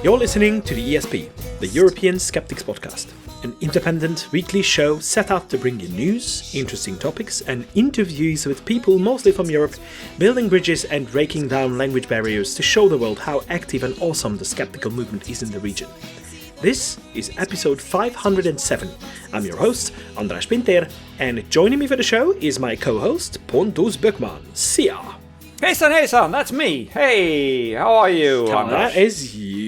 You're listening to TheESP, the European Skeptics Podcast, an independent weekly show set out to bring you news, interesting topics, and interviews with people mostly from Europe, building bridges and breaking down language barriers to show the world how active and awesome the skeptical movement is in the region. This is episode 507. I'm your host, András Pinter, and joining me for the show is my co-host, Pontus Böckman. Sia! Hejsan, that's me. Hey, how are you, András? That is you.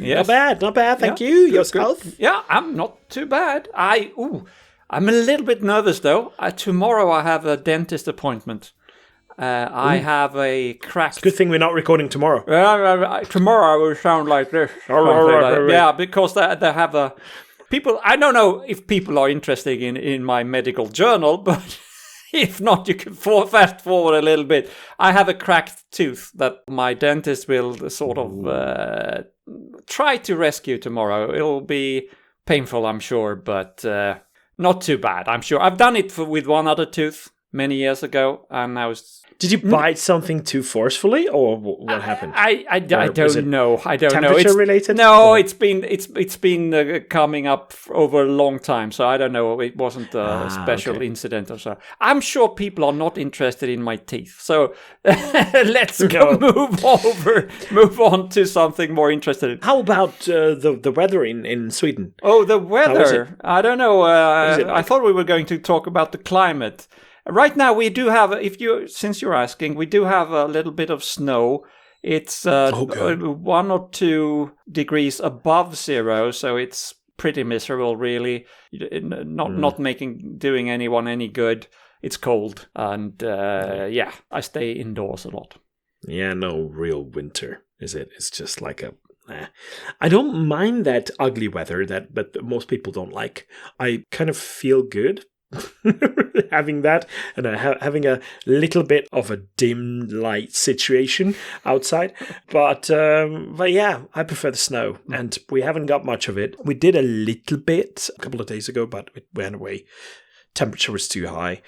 Yes. Not bad, thank you. Good, Yourself? good. Yeah, I'm not too bad. I'm a little bit nervous though. Tomorrow I have a dentist appointment. I have a cracked... Good thing we're not recording tomorrow. Tomorrow I will sound like this. Yeah, because they have a... People, I don't know if people are interested in my medical journal, but if not, you can fast forward a little bit. I have a cracked tooth that my dentist will sort of try to rescue tomorrow. It'll be painful, I'm sure, but not too bad, I'm sure. I've done it with one other tooth many years ago, and I was... Did you bite something too forcefully, or what happened? I don't know. I don't know. Temperature related? No, or? it's been coming up over a long time, so I don't know. It wasn't a special incident or so. I'm sure people are not interested in my teeth, so let's move on to something more interesting. How about the weather in Sweden? Oh, the weather. I don't know. I thought we were going to talk about the climate. Right now, we do have, since you're asking, we do have a little bit of snow. It's 1 or 2 degrees above zero, so it's pretty miserable, really. Not doing anyone any good. It's cold, and I stay indoors a lot. Yeah, no real winter, is it? It's just like I don't mind that ugly weather but most people don't like. I kind of feel good having that, and having a little bit of a dim light situation outside, but yeah, I prefer the snow, and we haven't got much of it. We did a little bit a couple of days ago, but it went away. Temperature was too high.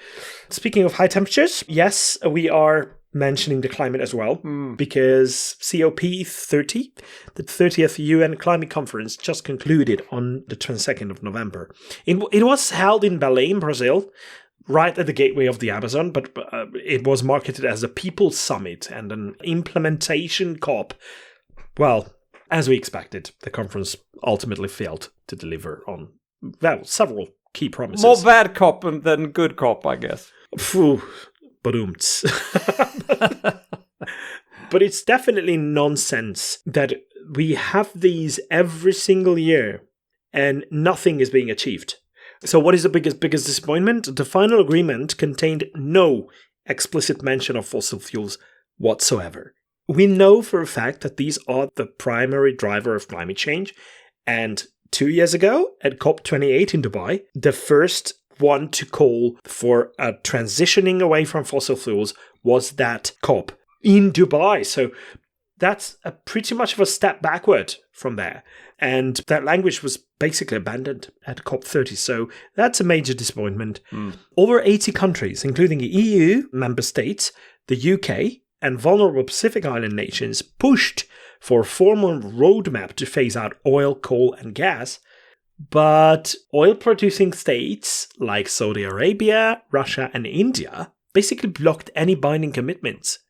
Speaking of high temperatures, yes, we are mentioning the climate as well, because COP30, the 30th UN Climate Conference, just concluded on the 22nd of November. It was held in Belém, Brazil, right at the gateway of the Amazon, but it was marketed as a People's Summit and an implementation COP. Well, as we expected, the conference ultimately failed to deliver on, several key promises. More bad cop than good cop, I guess. Phew. But it's definitely nonsense that we have these every single year and nothing is being achieved. So what is the biggest disappointment? The final agreement contained no explicit mention of fossil fuels whatsoever. We know for a fact that these are the primary driver of climate change, and 2 years ago at COP28 in Dubai, the first one to call for a transitioning away from fossil fuels was that COP in Dubai. So that's a pretty much of a step backward from there. And that language was basically abandoned at COP30. So that's a major disappointment. Over 80 countries, including the EU member states, the UK, and vulnerable Pacific Island nations, pushed for a formal roadmap to phase out oil, coal, and gas. But oil-producing states like Saudi Arabia, Russia, and India basically blocked any binding commitments.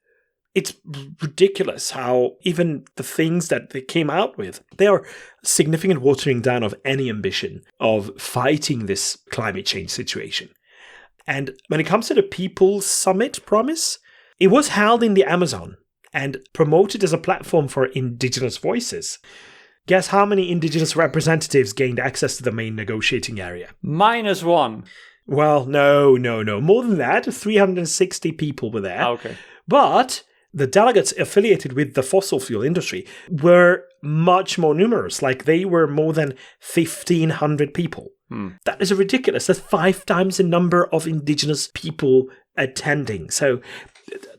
It's ridiculous how even the things that they came out with, they are significant watering down of any ambition of fighting this climate change situation. And when it comes to the People's Summit promise, it was held in the Amazon and promoted as a platform for indigenous voices. Guess how many indigenous representatives gained access to the main negotiating area? -1. Well, no. More than that, 360 people were there. Okay. But the delegates affiliated with the fossil fuel industry were much more numerous. Like, they were more than 1,500 people. That is ridiculous. That's 5 times the number of indigenous people attending. So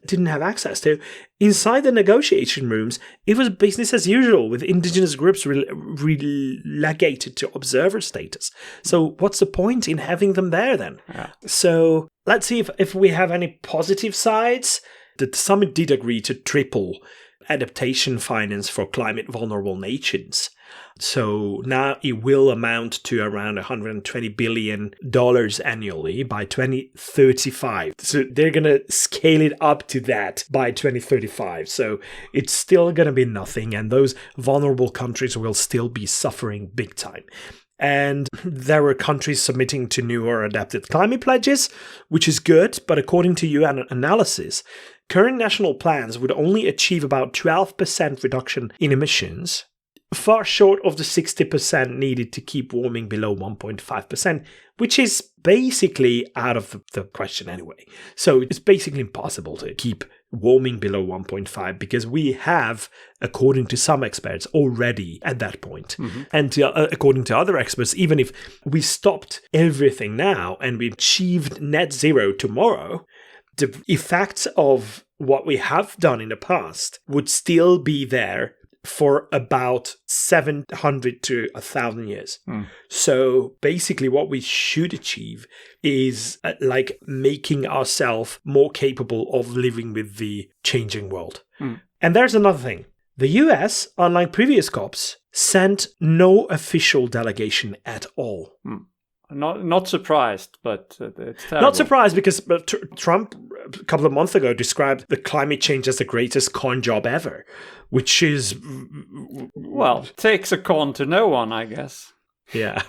didn't have access to. Inside the negotiation rooms, it was business as usual, with indigenous groups relegated to observer status. So what's the point in having them there then? Yeah. So let's see if we have any positive sides. The summit did agree to triple adaptation finance for climate vulnerable nations. So now it will amount to around $120 billion annually by 2035. So they're going to scale it up to that by 2035. So it's still going to be nothing. And those vulnerable countries will still be suffering big time. And there were countries submitting to new or adapted climate pledges, which is good. But according to UN analysis, current national plans would only achieve about 12% reduction in emissions, far short of the 60% needed to keep warming below 1.5%, which is basically out of the question anyway. So it's basically impossible to keep warming below 1.5 because we have, according to some experts, already at that point. Mm-hmm. And according to other experts, even if we stopped everything now and we achieved net zero tomorrow, the effects of what we have done in the past would still be there for about 700 to 1,000 years. So basically what we should achieve is like making ourselves more capable of living with the changing world. And there's another thing. The US, unlike previous COPs, sent no official delegation at all. Not surprised, but it's terrible. Not surprised because Trump, a couple of months ago, described the climate change as the greatest con job ever, which is... Well, takes a con to no one, I guess. Yeah.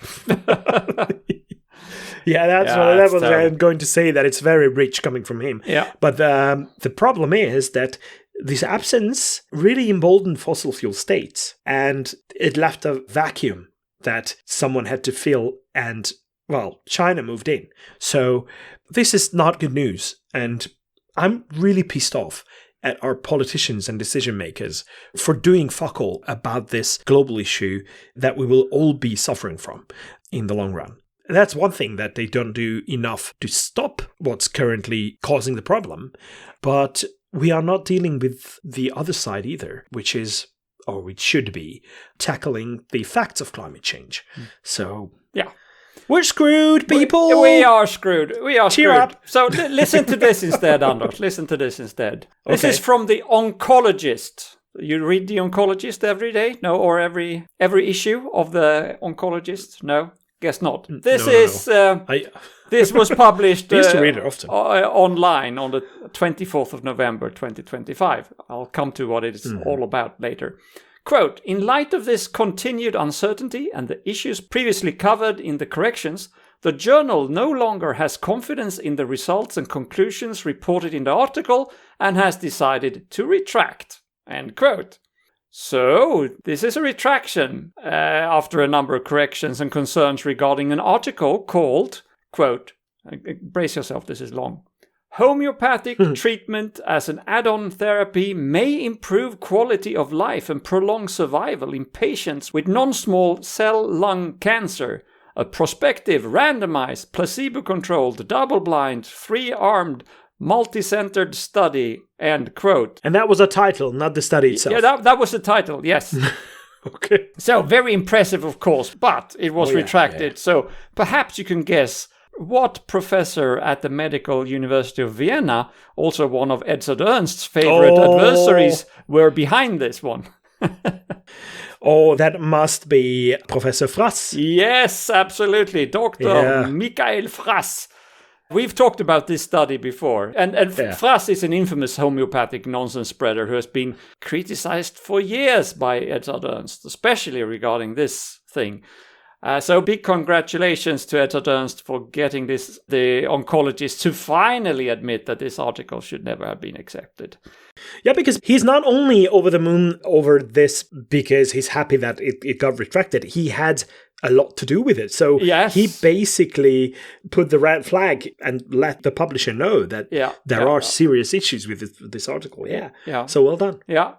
Yeah, that's what I'm going to say, that it's very rich coming from him. Yeah. But the problem is that this absence really emboldened fossil fuel states, and it left a vacuum that someone had to fill, and well, China moved in. So this is not good news. And I'm really pissed off at our politicians and decision makers for doing fuck all about this global issue that we will all be suffering from in the long run. That's one thing, that they don't do enough to stop what's currently causing the problem. But we are not dealing with the other side either, which is, or which should be, tackling the effects of climate change. So, yeah. We're screwed, people! We are screwed. We are Cheer screwed. up. So listen to this instead, Anders. Listen to this instead. Okay. This is from The Oncologist. You read The Oncologist every day? No? Or every issue of The Oncologist? No? Guess not. This This was published I used to read it often. Online on the 24th of November 2025. I'll come to what it's all about later. Quote, in light of this continued uncertainty and the issues previously covered in the corrections, the journal no longer has confidence in the results and conclusions reported in the article and has decided to retract. End quote. So, this is a retraction after a number of corrections and concerns regarding an article called, quote, brace yourself, this is long. Homeopathic treatment as an add-on therapy may improve quality of life and prolong survival in patients with non-small cell lung cancer. A prospective, randomized, placebo-controlled, double-blind, 3-armed, multi-centered study, end quote. And that was a title, not the study itself. Yeah, that was the title, yes. Okay. So, very impressive, of course, but it was retracted. Yeah. So, perhaps you can guess what professor at the Medical University of Vienna, also one of Edzard Ernst's favorite adversaries, were behind this one. That must be Professor Frass. Yes, absolutely. Dr. Michael Frass. We've talked about this study before. And Frass is an infamous homeopathic nonsense spreader who has been criticized for years by Edzard Ernst, especially regarding this thing. So big congratulations to Edzard Ernst for getting the oncologist to finally admit that this article should never have been accepted. Yeah, because he's not only over the moon over this because he's happy that it got retracted. He had a lot to do with it. So he basically put the red flag and let the publisher know that there are serious issues with this article. Yeah. So well done. Yeah.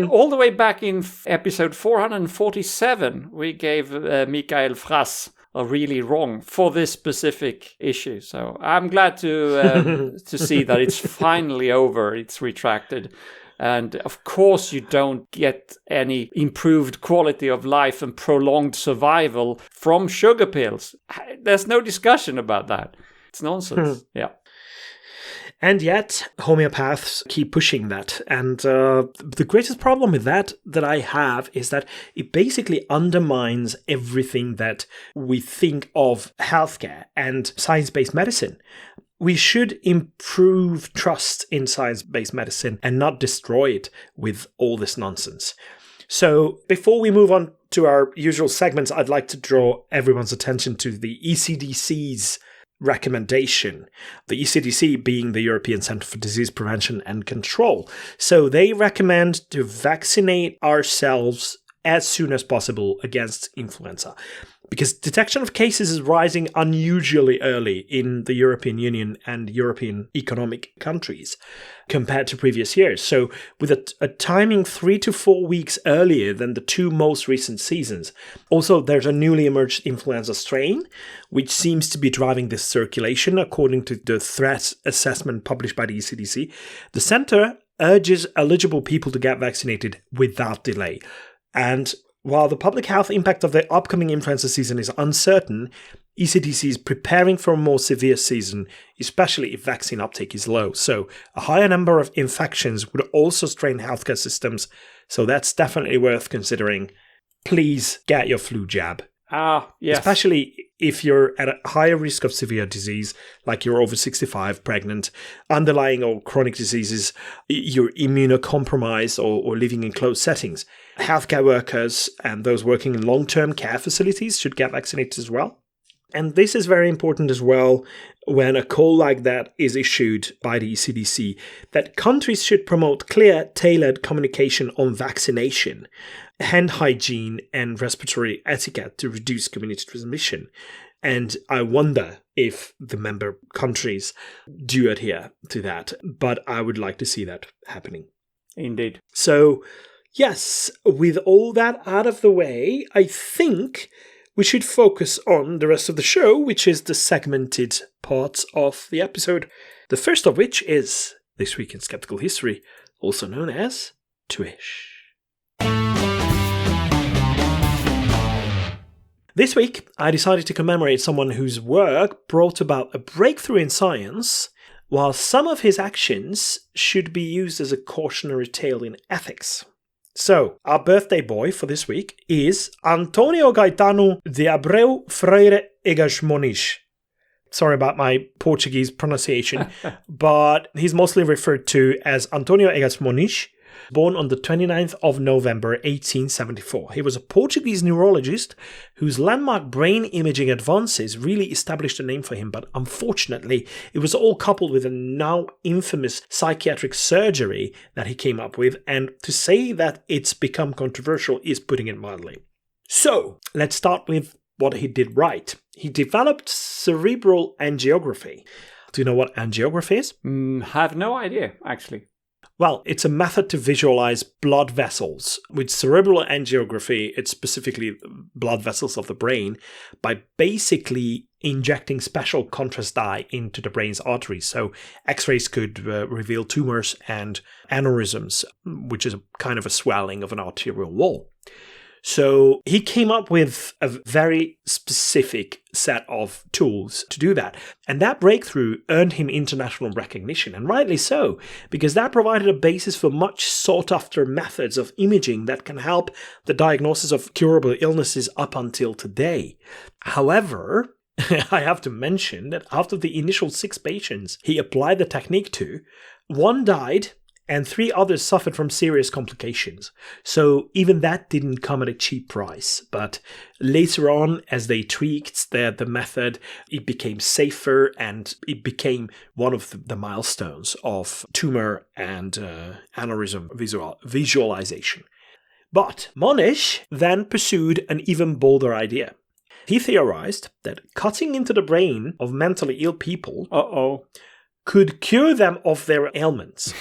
All the way back in episode 447, we gave Michael Frass a really wrong for this specific issue. So I'm glad to see that it's finally over. It's retracted. And of course, you don't get any improved quality of life and prolonged survival from sugar pills. There's no discussion about that. It's nonsense. Yeah. And yet, homeopaths keep pushing that. And the greatest problem with that I have is that it basically undermines everything that we think of healthcare and science-based medicine. We should improve trust in science-based medicine and not destroy it with all this nonsense. So before we move on to our usual segments, I'd like to draw everyone's attention to the ECDC's recommendation, the ECDC being the European Centre for Disease Prevention and Control. So they recommend to vaccinate ourselves as soon as possible against influenza, because detection of cases is rising unusually early in the European Union and European economic countries compared to previous years. So with a timing 3 to 4 weeks earlier than the two most recent seasons. Also, there's a newly emerged influenza strain, which seems to be driving this circulation, according to the threat assessment published by the ECDC. The centre urges eligible people to get vaccinated without delay. And while the public health impact of the upcoming influenza season is uncertain, ECDC is preparing for a more severe season, especially if vaccine uptake is low. So a higher number of infections would also strain healthcare systems. So that's definitely worth considering. Please get your flu jab. Yes. Especially if you're at a higher risk of severe disease, like you're over 65, pregnant, underlying or chronic diseases, you're immunocompromised or living in closed settings. Healthcare workers and those working in long-term care facilities should get vaccinated as well. And this is very important as well when a call like that is issued by the ECDC, that countries should promote clear, tailored communication on vaccination, hand hygiene, and respiratory etiquette to reduce community transmission. And I wonder if the member countries do adhere to that, but I would like to see that happening. Indeed. So, yes, with all that out of the way, I think we should focus on the rest of the show, which is the segmented parts of the episode. The first of which is This Week in Skeptical History, also known as TWISH. This week, I decided to commemorate someone whose work brought about a breakthrough in science, while some of his actions should be used as a cautionary tale in ethics. So, our birthday boy for this week is António de Abreu Freire Egas Moniz. Sorry about my Portuguese pronunciation, but he's mostly referred to as António Egas Moniz, born on the 29th of November 1874. He was a Portuguese neurologist whose landmark brain imaging advances really established a name for him, but unfortunately, it was all coupled with a now infamous psychiatric surgery that he came up with, and to say that it's become controversial is putting it mildly. So, let's start with what he did right. He developed cerebral angiography. Do you know what angiography is? Have no idea, actually. Well, it's a method to visualize blood vessels. With cerebral angiography, it's specifically blood vessels of the brain, by basically injecting special contrast dye into the brain's arteries. So X-rays could reveal tumors and aneurysms, which is a kind of a swelling of an arterial wall. So he came up with a very specific set of tools to do that. And that breakthrough earned him international recognition, and rightly so, because that provided a basis for much sought-after methods of imaging that can help the diagnosis of curable illnesses up until today. However, I have to mention that after the initial 6 patients he applied the technique to, 1 died, and 3 others suffered from serious complications. So even that didn't come at a cheap price. But later on, as they tweaked the method, it became safer, and it became one of the milestones of tumor and aneurysm visualization. But Moniz then pursued an even bolder idea. He theorized that cutting into the brain of mentally ill people could cure them of their ailments.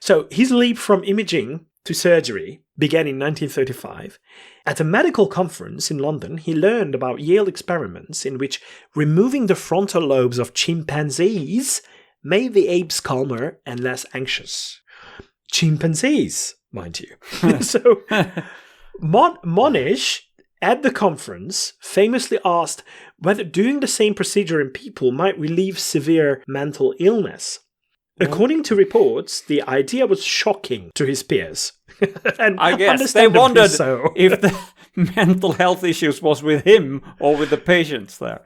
So his leap from imaging to surgery began in 1935. At a medical conference in London, he learned about Yale experiments in which removing the frontal lobes of chimpanzees made the apes calmer and less anxious. Chimpanzees, mind you. So Moniz at the conference famously asked whether doing the same procedure in people might relieve severe mental illness. According to reports, the idea was shocking to his peers. And I guess they wondered so. if the mental health issues was with him or with the patients there.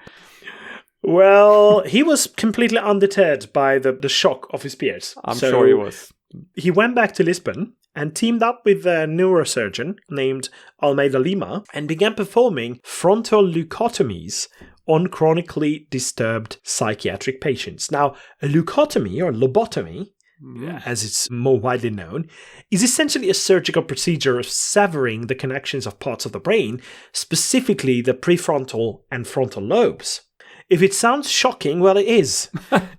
Well, he was completely undeterred by the shock of his peers. I'm sure he was. He went back to Lisbon and teamed up with a neurosurgeon named Almeida Lima and began performing frontal leucotomies on chronically disturbed psychiatric patients. Now, a leucotomy or lobotomy, as it's more widely known, is essentially a surgical procedure of severing the connections of parts of the brain, specifically the prefrontal and frontal lobes. If it sounds shocking, well, it is.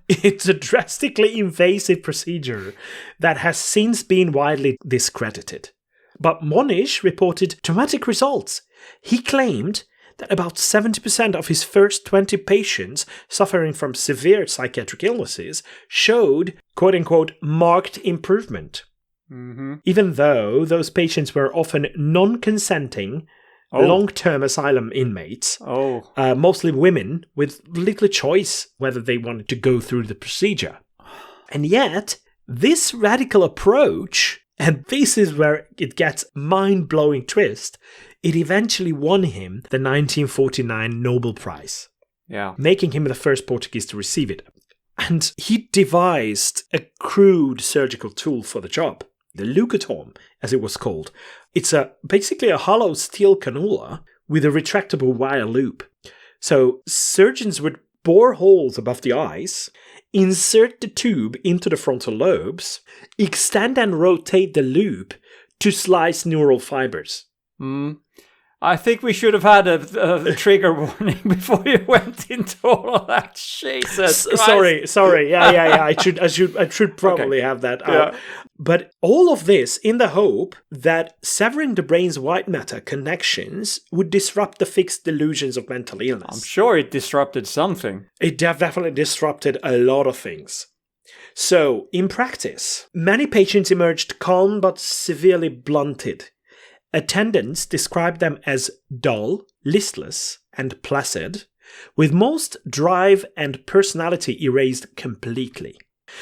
It's a drastically invasive procedure that has since been widely discredited. But Moniz reported dramatic results. He claimed that about 70% of his first 20 patients suffering from severe psychiatric illnesses showed, quote-unquote, marked improvement. Even though those patients were often non-consenting, long-term asylum inmates, mostly women with little choice whether they wanted to go through the procedure. And yet, this radical approach, and this is where it gets mind-blowing twist, it eventually won him the 1949 Nobel Prize, making him the first Portuguese to receive it. And he devised a crude surgical tool for the job, the leucotome, as it was called. It's basically a hollow steel cannula with a retractable wire loop. So surgeons would bore holes above the eyes, insert the tube into the frontal lobes, extend and rotate the loop to slice neural fibers. I think we should have had a trigger warning before you went into all of that. Jesus Christ. Sorry. Yeah. I should probably have that out. But all of this in the hope that severing the brain's white matter connections would disrupt the fixed delusions of mental illness. I'm sure it disrupted something. It definitely disrupted a lot of things. So, in practice, many patients emerged calm but severely blunted. Attendants described them as dull, listless, and placid, with most drive and personality erased completely.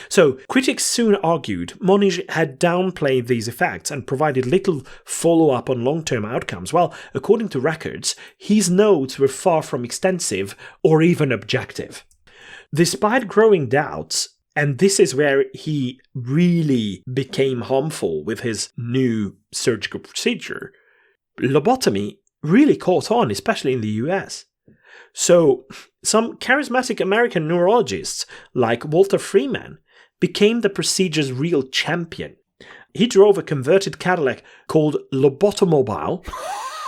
So, critics soon argued Moniz had downplayed these effects and provided little follow-up on long-term outcomes, while, according to records, his notes were far from extensive or even objective. Despite growing doubts, and this is where he really became harmful with his new surgical procedure, lobotomy really caught on, especially in the US. So, some charismatic American neurologists, like Walter Freeman, became the procedure's real champion. He drove a converted Cadillac called Lobotomobile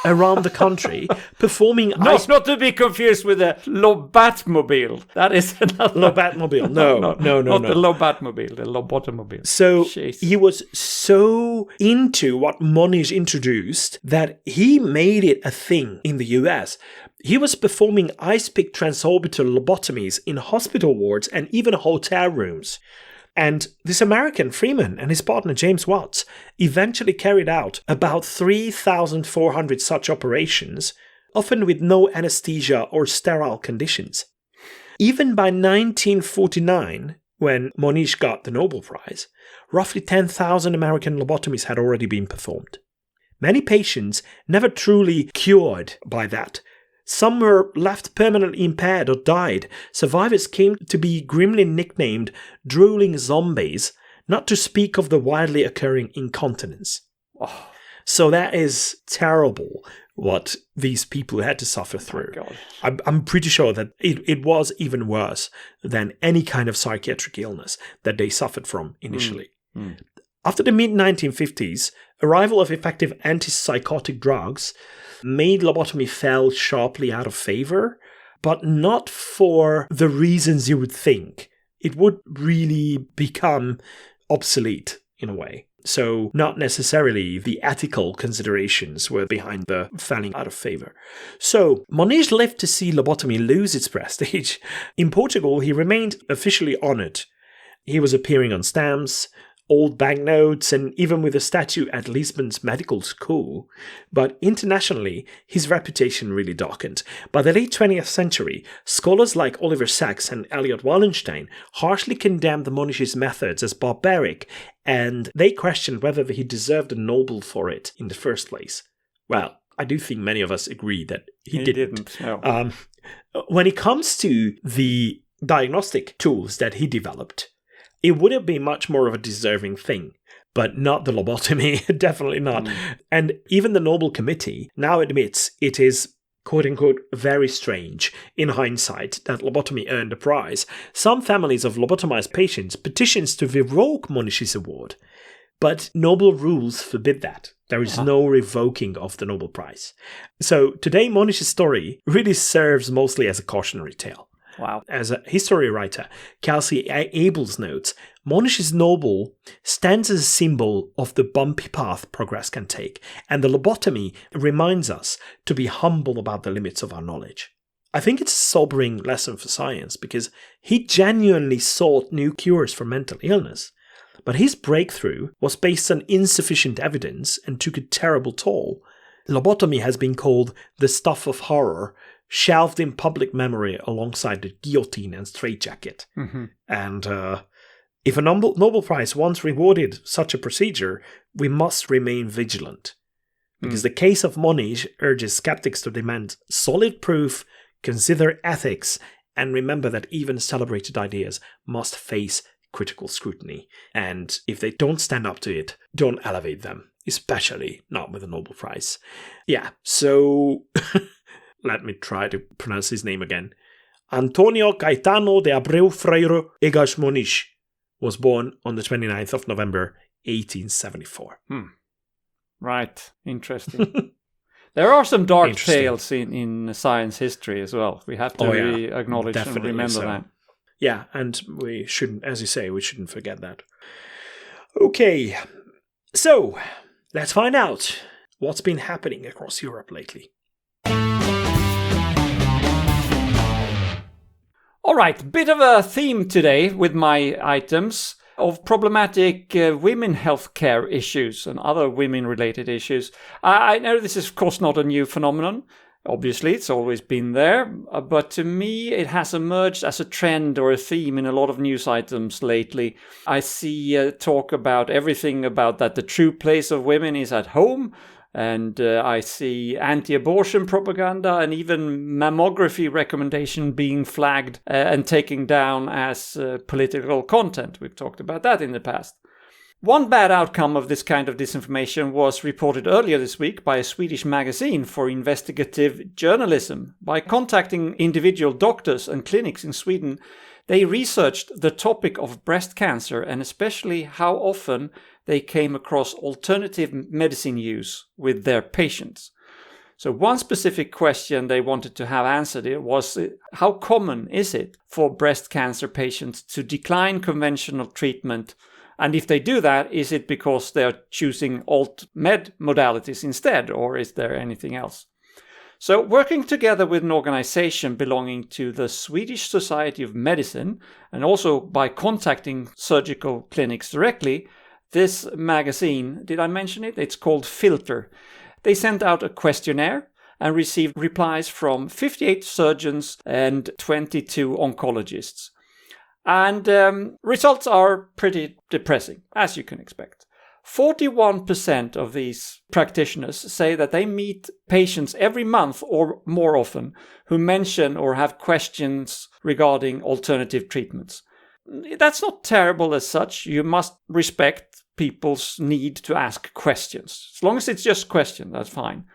around the country, performing... Not to be confused with a Lobatmobile. That is another... Lobatmobile. No. Not the Lobatmobile, the Lobotomobile. So he was so into what Moniz introduced that he made it a thing in the US. He was performing ice-pick transorbital lobotomies in hospital wards and even hotel rooms. And this American, Freeman, and his partner James Watts eventually carried out about 3,400 such operations, often with no anesthesia or sterile conditions. Even by 1949, when Moniz got the Nobel Prize, roughly 10,000 American lobotomies had already been performed. Many patients never truly cured by that. Some were left permanently impaired or died. Survivors came to be grimly nicknamed drooling zombies, not to speak of the widely occurring incontinence. So that is terrible what these people had to suffer through. I'm pretty sure that it was even worse than any kind of psychiatric illness that they suffered from initially. After the mid-1950s, arrival of effective antipsychotic drugs made lobotomy fell sharply out of favor, but not for the reasons you would think. It would really become obsolete in a way. So not necessarily the ethical considerations were behind the falling out of favor. So Moniz lived to see lobotomy lose its prestige. In Portugal, he remained officially honored. He was appearing on stamps, old banknotes and even with a statue at Lisbon's medical school. But internationally, his reputation really darkened. By the late 20th century, scholars like Oliver Sacks and Elliot Wallenstein harshly condemned Monish's methods as barbaric, and they questioned whether he deserved a Nobel for it in the first place. Well, I do think many of us agree that he didn't. No. When it comes to the diagnostic tools that he developed, it would have been much more of a deserving thing, but not the lobotomy, definitely not. And even the Nobel Committee now admits it is, quote-unquote, very strange, in hindsight, that lobotomy earned a prize. Some families of lobotomized patients petitioned to revoke Monish's award, but Nobel rules forbid that. There is no revoking of the Nobel Prize. So today, Monish's story really serves mostly as a cautionary tale. Wow. As a history writer, Kelsey Abels notes, Monish's Nobel stands as a symbol of the bumpy path progress can take, and the lobotomy reminds us to be humble about the limits of our knowledge. I think it's a sobering lesson for science because he genuinely sought new cures for mental illness. But his breakthrough was based on insufficient evidence and took a terrible toll. Lobotomy has been called the stuff of horror, shelved in public memory alongside the guillotine and straitjacket. Mm-hmm. And if a Nobel Prize once rewarded such a procedure, we must remain vigilant. Because the case of Monish urges skeptics to demand solid proof, consider ethics, and remember that even celebrated ideas must face critical scrutiny. And if they don't stand up to it, don't elevate them, especially not with a Nobel Prize. Yeah, so... Let me try to pronounce his name again. António Caetano de Abreu Freire Egas Moniz was born on the 29th of November, 1874. Right. Interesting. There are some dark tales in science history as well. We have to acknowledge and remember that. Yeah, and we shouldn't, as you say, we shouldn't forget that. Okay, so let's find out what's been happening across Europe lately. All right, bit of a theme today with my items of problematic women healthcare issues and other women-related issues. I know this is, of course, not a new phenomenon. Obviously, it's always been there. But to me, it has emerged as a trend or a theme in a lot of news items lately. I see talk about everything about that the true place of women is at home. And I see anti-abortion propaganda and even mammography recommendation being flagged and taken down as political content. We've talked about that in the past. One bad outcome of this kind of disinformation was reported earlier this week by a Swedish magazine for investigative journalism. By contacting individual doctors and clinics in Sweden, they researched the topic of breast cancer and especially how often they came across alternative medicine use with their patients. So one specific question they wanted to have answered was how common is it for breast cancer patients to decline conventional treatment? And if they do that, is it because they're choosing alt-med modalities instead, or is there anything else? So working together with an organization belonging to the Swedish Society of Medicine, and also by contacting surgical clinics directly, this magazine, did I mention it? It's called Filter. They sent out a questionnaire and received replies from 58 surgeons and 22 oncologists. And results are pretty depressing, as you can expect. 41% of these practitioners say that they meet patients every month or more often who mention or have questions regarding alternative treatments. That's not terrible as such. You must respect people's need to ask questions. As long as it's just a question, that's fine.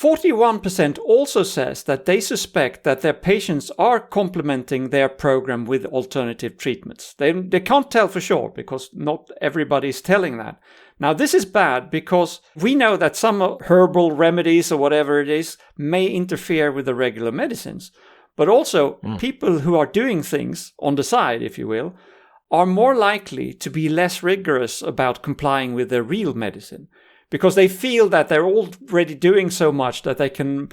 41% also says that they suspect that their patients are complementing their program with alternative treatments. They can't tell for sure because not everybody is telling that. Now, this is bad because we know that some herbal remedies or whatever it is may interfere with the regular medicines. But also, people who are doing things on the side, if you will, are more likely to be less rigorous about complying with their real medicine. Because they feel that they're already doing so much that they can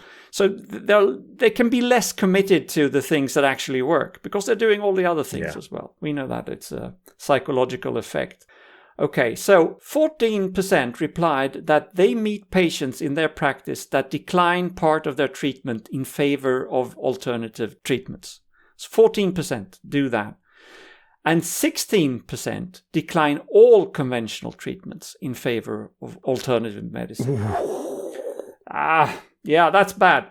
be less committed to the things that actually work because they're doing all the other things as well. We know that it's a psychological effect. Okay, so 14% replied that they meet patients in their practice that decline part of their treatment in favor of alternative treatments. So 14% do that. And 16% decline all conventional treatments in favor of alternative medicine. Yeah, that's bad.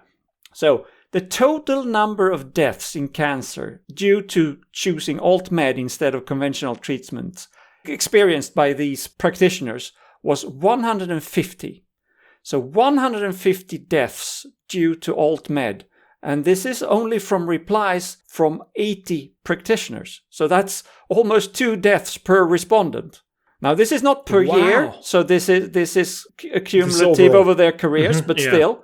So the total number of deaths in cancer due to choosing alt-med instead of conventional treatments experienced by these practitioners was 150. So 150 deaths due to alt-med. And this is only from replies from 80 practitioners. So that's almost 2 deaths per respondent. Now, this is not per year, so this is cumulative over their careers, but still.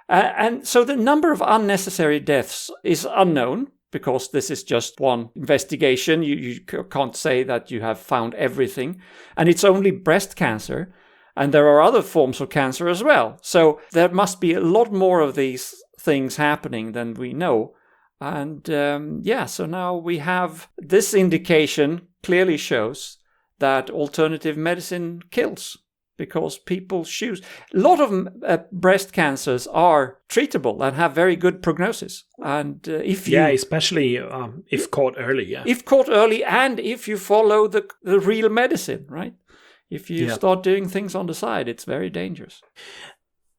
And so the number of unnecessary deaths is unknown, because this is just one investigation. You can't say that you have found everything. And it's only breast cancer, and there are other forms of cancer as well. So there must be a lot more of these things happening than we know. And so now we have this indication clearly shows that alternative medicine kills because people choose. A lot of breast cancers are treatable and have very good prognosis. And especially if caught early. Yeah. If caught early, and if you follow the real medicine, right? If you start doing things on the side, it's very dangerous.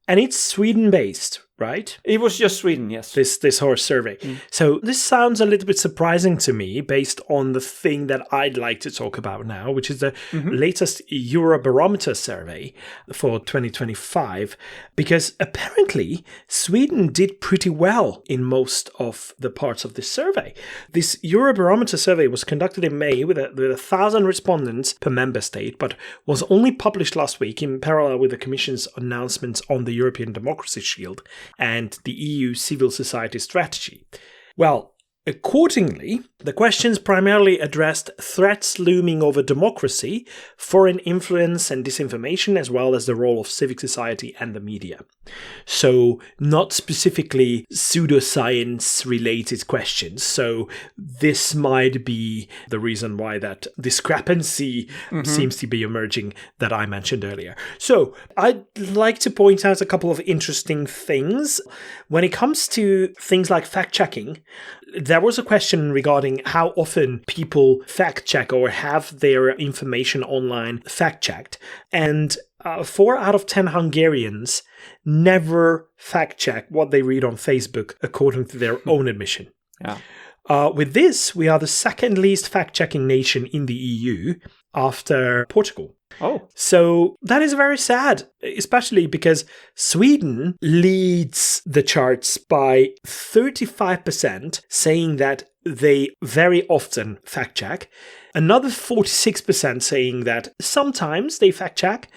And it's Sweden-based, right? It was just Sweden, yes. This horse survey. So this sounds a little bit surprising to me based on the thing that I'd like to talk about now, which is the latest Eurobarometer survey for 2025, because apparently Sweden did pretty well in most of the parts of this survey. This Eurobarometer survey was conducted in May with 1,000 respondents per member state, but was only published last week in parallel with the Commission's announcements on the European Democracy Shield and the EU civil society strategy. Well, accordingly, the questions primarily addressed threats looming over democracy, foreign influence and disinformation, as well as the role of civic society and the media. So, not specifically pseudoscience-related questions. So, this might be the reason why that discrepancy seems to be emerging that I mentioned earlier. So, I'd like to point out a couple of interesting things. When it comes to things like fact-checking, there was a question regarding how often people fact-check or have their information online fact-checked. And 4 out of 10 Hungarians never fact-check what they read on Facebook, according to their own admission. With this, we are the second least fact-checking nation in the EU after Portugal. Oh. So that is very sad, especially because Sweden leads the charts by 35%, saying that they very often fact check. Another 46% saying that sometimes they fact check.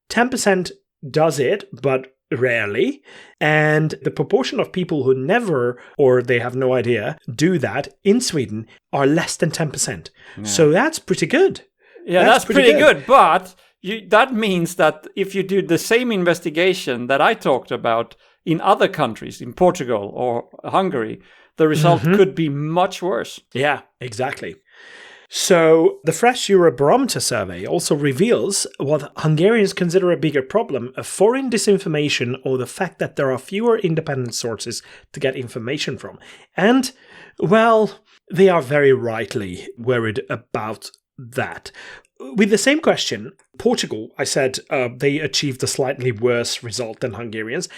10% does it, but rarely. And the proportion of people who never, or they have no idea, do that in Sweden are less than 10%. Yeah. So that's pretty good. Yeah, that's pretty good. But that means that if you do the same investigation that I talked about in other countries, in Portugal or Hungary, the result could be much worse. Yeah, exactly. So the Fresh Eurobarometer survey also reveals what Hungarians consider a bigger problem, a foreign disinformation or the fact that there are fewer independent sources to get information from. And, well, they are very rightly worried about that. With the same question, Portugal, I said they achieved a slightly worse result than Hungarians.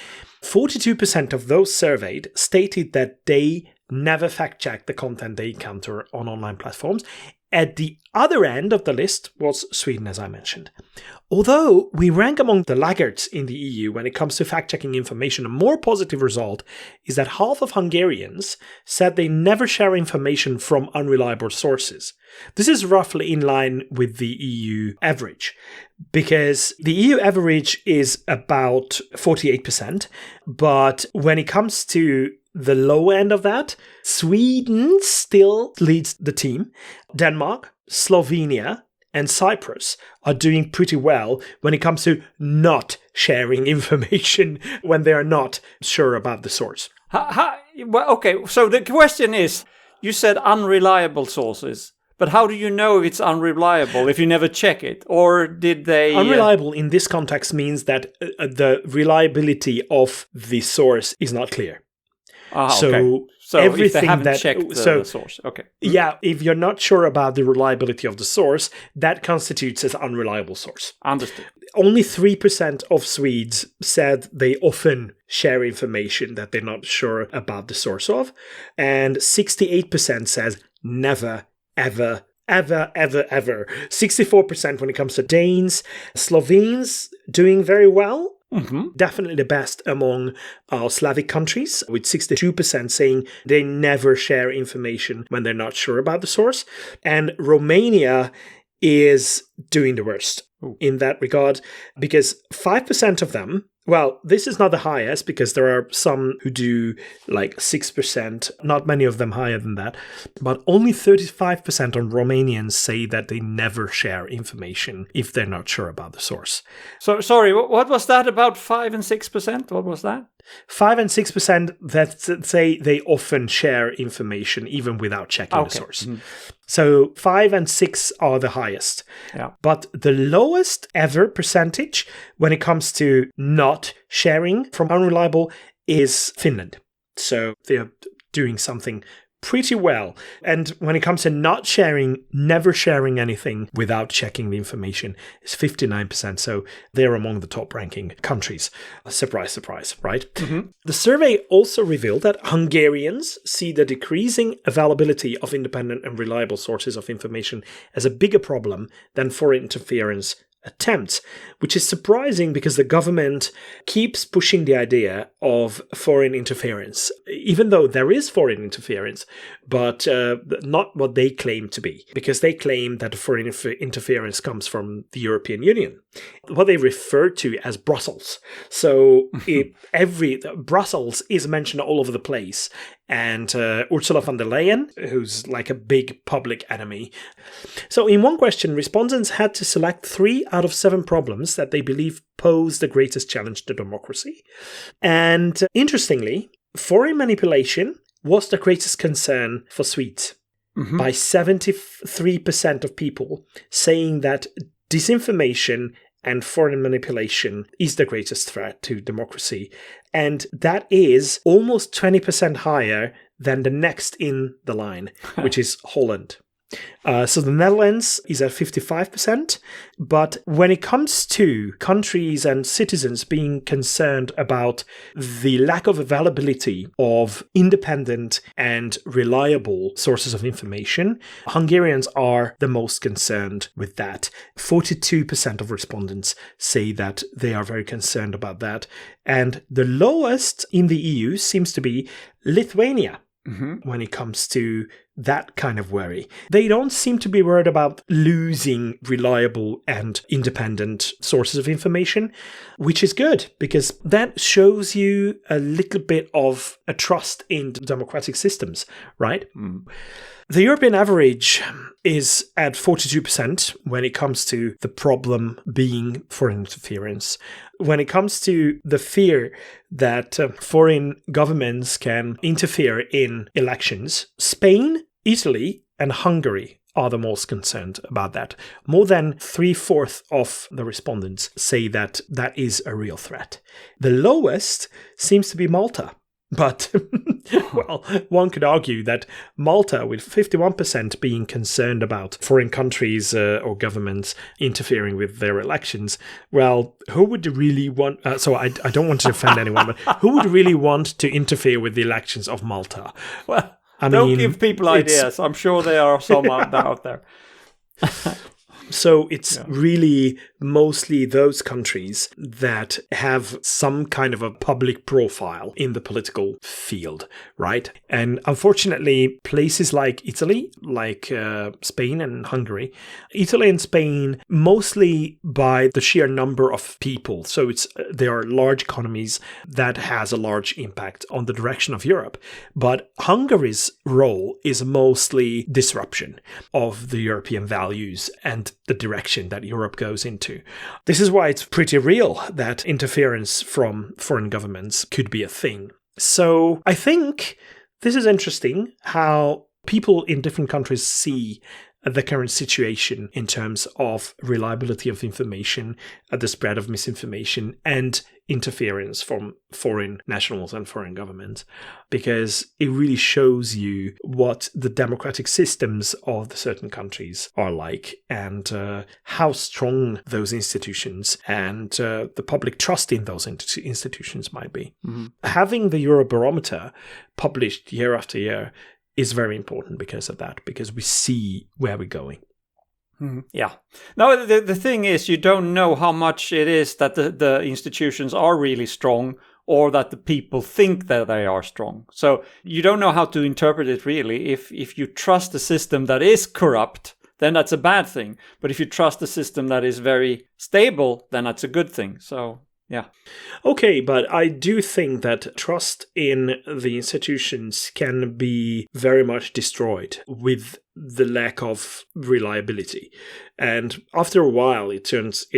42% of those surveyed stated that they never fact-check the content they encounter on online platforms. At the other end of the list was Sweden, as I mentioned. Although we rank among the laggards in the EU when it comes to fact-checking information, a more positive result is that half of Hungarians said they never share information from unreliable sources. This is roughly in line with the EU average, because the EU average is about 48%, but when it comes to the low end of that, Sweden still leads the team. Denmark, Slovenia, and Cyprus are doing pretty well when it comes to not sharing information when they are not sure about the source. Well, okay, so the question is, you said unreliable sources. But how do you know if it's unreliable if you never check it? Or did they... Unreliable in this context means that the reliability of the source is not clear. Okay. So everything if they haven't checked the source. Okay. Yeah, if you're not sure about the reliability of the source, that constitutes as unreliable source. Understood. Only 3% of Swedes said they often share information that they're not sure about the source of. And 68% says never, ever, ever, ever, ever. 64% when it comes to Danes. Slovenes doing very well. Mm-hmm. Definitely the best among Slavic countries, with 62% saying they never share information when they're not sure about the source. And Romania is doing the worst in that regard, because 5% of them, well, this is not the highest because there are some who do like 6%, not many of them higher than that, but only 35% of Romanians say that they never share information if they're not sure about the source. So, sorry, what was that about 5 and 6%? What was that? 5 and 6% that say they often share information even without checking the source. Mm-hmm. So 5 and 6 are the highest. Yeah. But the lowest ever percentage when it comes to not sharing from unreliable is Finland. So they're doing something pretty well. And when it comes to not sharing, never sharing anything without checking the information, is 59%. So they're among the top ranking countries. Surprise, surprise, right? Mm-hmm. The survey also revealed that Hungarians see the decreasing availability of independent and reliable sources of information as a bigger problem than foreign interference attempts, which is surprising because the government keeps pushing the idea of foreign interference, even though there is foreign interference, but not what they claim to be, because they claim that foreign interference comes from the European Union, what they refer to as Brussels. So Brussels is mentioned all over the place. And Ursula von der Leyen, who's like a big public enemy. So in one question, respondents had to select 3 out of 7 problems that they believe pose the greatest challenge to democracy. And interestingly, foreign manipulation was the greatest concern for Swedes, by 73% of people saying that disinformation and foreign manipulation is the greatest threat to democracy. And that is almost 20% higher than the next in the line, which is Holland. So the Netherlands is at 55%, but when it comes to countries and citizens being concerned about the lack of availability of independent and reliable sources of information, Hungarians are the most concerned with that. 42% of respondents say that they are very concerned about that. And the lowest in the EU seems to be Lithuania. Mm-hmm. When it comes to that kind of worry. They don't seem to be worried about losing reliable and independent sources of information, which is good because that shows you a little bit of a trust in democratic systems, right? Mm. The European average is at 42% when it comes to the problem being foreign interference. When it comes to the fear that foreign governments can interfere in elections, Spain, Italy, and Hungary are the most concerned about that. More than 3/4 of the respondents say that that is a real threat. The lowest seems to be Malta. But, well, one could argue that Malta, with 51% being concerned about foreign countries or governments interfering with their elections, well, who would really want... so I don't want to offend anyone, but who would really want to interfere with the elections of Malta? Well, don't give people ideas. I'm sure there are some out there. So it's really mostly those countries that have some kind of a public profile in the political field, right? And unfortunately, places like Italy, like Spain and Hungary, Italy and Spain, mostly by the sheer number of people. So they are large economies that has a large impact on the direction of Europe. But Hungary's role is mostly disruption of the European values and the direction that Europe goes into. This is why it's pretty real that interference from foreign governments could be a thing. So I think this is interesting how people in different countries see the current situation in terms of reliability of information, the spread of misinformation, and interference from foreign nationals and foreign governments, because it really shows you what the democratic systems of the certain countries are like, and how strong those institutions and the public trust in those institutions might be. Mm-hmm. Having the Eurobarometer published year after year is very important because of that, because we see where we're going. Yeah. Now, the thing is, you don't know how much it is that the institutions are really strong, or that the people think that they are strong. So you don't know how to interpret it really. If you trust a system that is corrupt, then that's a bad thing. But if you trust a system that is very stable, then that's a good thing. So, yeah. Okay, but I do think that trust in the institutions can be very much destroyed with the lack of reliability. And after a while, it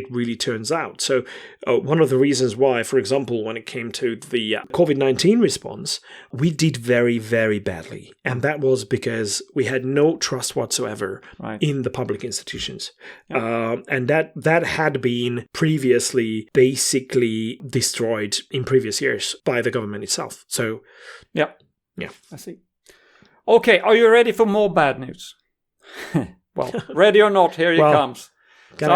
really turns out. So one of the reasons why, for example, when it came to the COVID-19 response, we did very, very badly. And that was because we had no trust whatsoever in the public institutions. Yeah. And that had been previously basically destroyed in previous years by the government itself. So, yeah. I see. Okay, are you ready for more bad news? Well, ready or not, here it comes. So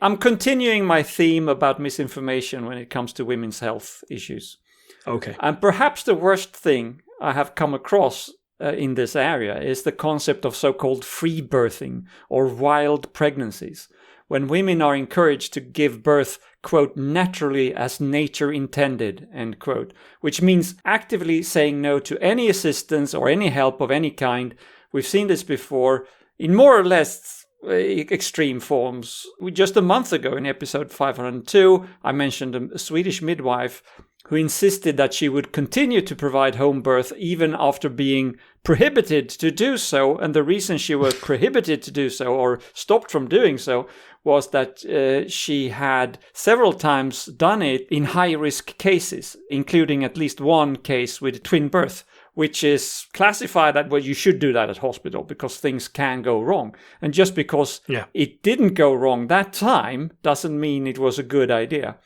I'm continuing my theme about misinformation when it comes to women's health issues. Okay. And perhaps the worst thing I have come across in this area is the concept of so-called freebirthing or wild pregnancies, when women are encouraged to give birth, quote, naturally as nature intended, end quote, which means actively saying no to any assistance or any help of any kind. We've seen this before in more or less extreme forms. Just a month ago in episode 502, I mentioned a Swedish midwife who insisted that she would continue to provide home birth even after being prohibited to do so. And the reason she was prohibited to do so, or stopped from doing so, was that she had several times done it in high-risk cases, including at least one case with twin birth, which is classified that, well, you should do that at hospital because things can go wrong. And just because it didn't go wrong that time doesn't mean it was a good idea.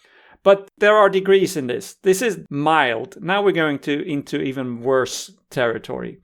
But there are degrees in this. This is mild. Now we're going into even worse territory.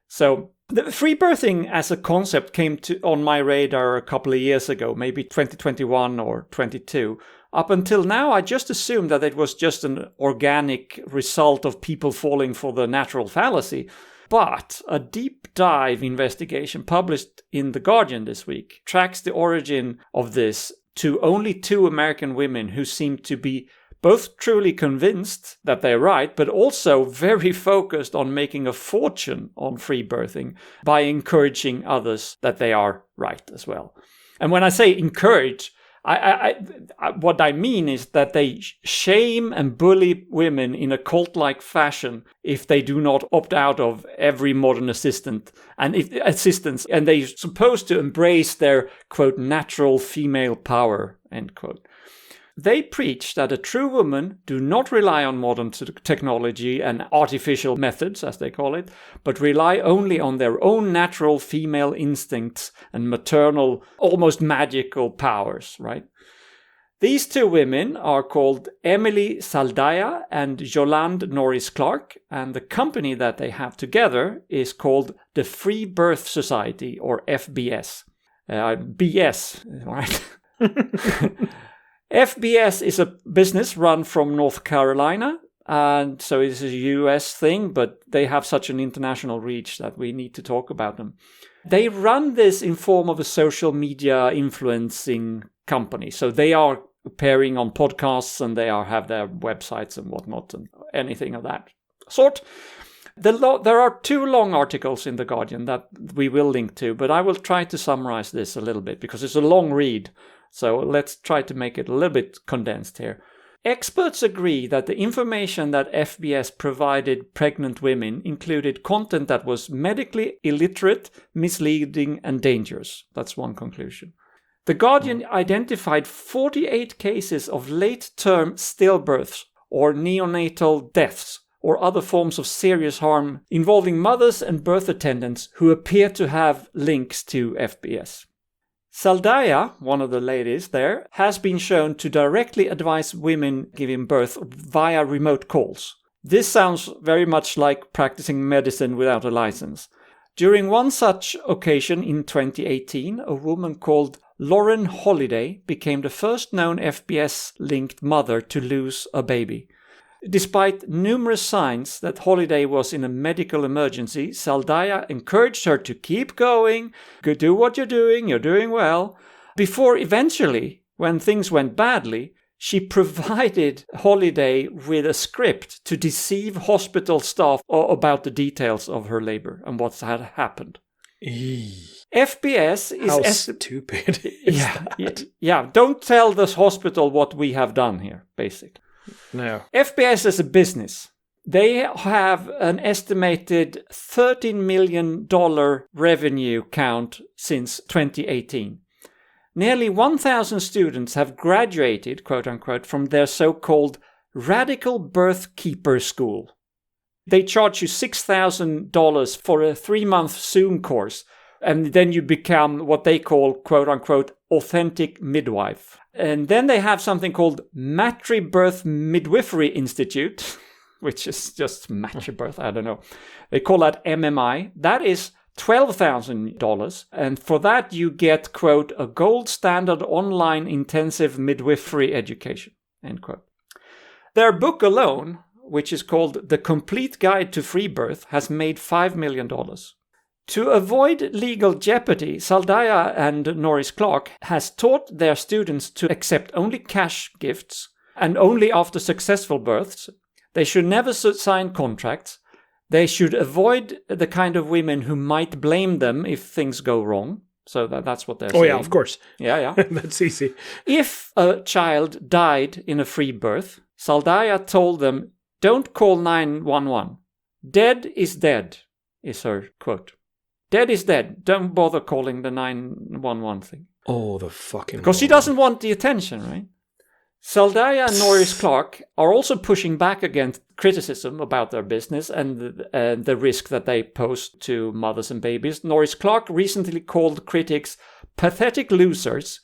So the free birthing as a concept came on my radar a couple of years ago, maybe 2021 or 22. Up until now, I just assumed that it was just an organic result of people falling for the natural fallacy. But a deep dive investigation published in The Guardian this week tracks the origin of this to only 2 American women who seem to be both truly convinced that they're right, but also very focused on making a fortune on free birthing by encouraging others that they are right as well. And when I say encourage, what I mean is that they shame and bully women in a cult-like fashion if they do not opt out of every modern assistance, and they're supposed to embrace their, quote, natural female power, end quote. They preach that a true woman do not rely on modern technology and artificial methods, as they call it, but rely only on their own natural female instincts and maternal, almost magical powers, right? These 2 women are called Emily Saldaya and Yolande Norris Clark, and the company that they have together is called the Free Birth Society, or FBS. BS, right? FBS is a business run from North Carolina, and so it's a US thing, but they have such an international reach that we need to talk about them. They run this in form of a social media influencing company. So they are appearing on podcasts, and they have their websites and whatnot, and anything of that sort. There are 2 long articles in The Guardian that we will link to, but I will try to summarize this a little bit because it's a long read. So let's try to make it a little bit condensed here. Experts agree that the information that FBS provided pregnant women included content that was medically illiterate, misleading, and dangerous. That's one conclusion. The Guardian identified 48 cases of late-term stillbirths or neonatal deaths, or other forms of serious harm involving mothers and birth attendants who appear to have links to FBS. Saldaya, one of the ladies there, has been shown to directly advise women giving birth via remote calls. This sounds very much like practicing medicine without a license. During one such occasion in 2018, a woman called Lauren Holiday became the first known FBS-linked mother to lose a baby. Despite numerous signs that Holiday was in a medical emergency, Saldaya encouraged her to keep going, do what you're doing well, before eventually, when things went badly, she provided Holiday with a script to deceive hospital staff about the details of her labor and what had happened. FBS is... How stupid is that? Yeah, don't tell this hospital what we have done here, basically. No. FBS is a business. They have an estimated $13 million revenue count since 2018. Nearly 1,000 students have graduated, quote unquote, from their so-called Radical Birth Keeper School. They charge you $6,000 for a 3-month Zoom course, and then you become what they call, quote unquote, authentic midwife. And then they have something called Matri-Birth Midwifery Institute, which is just matri-birth, I don't know. They call that MMI. That is $12,000. And for that, you get, quote, a gold standard online intensive midwifery education, end quote. Their book alone, which is called The Complete Guide to Free Birth, has made $5 million. To avoid legal jeopardy, Saldaya and Norris Clark has taught their students to accept only cash gifts and only after successful births. They should never sign contracts. They should avoid the kind of women who might blame them if things go wrong. So that's what they're saying. Oh yeah, of course. Yeah. That's easy. If a child died in a free birth, Saldaya told them, don't call 911. Dead is dead, is her quote. Dead is dead. Don't bother calling the 911 thing. Oh, the fucking... Because she doesn't want the attention, right? Saldaya and Norris Clark are also pushing back against criticism about their business and the risk that they pose to mothers and babies. Norris Clark recently called critics pathetic losers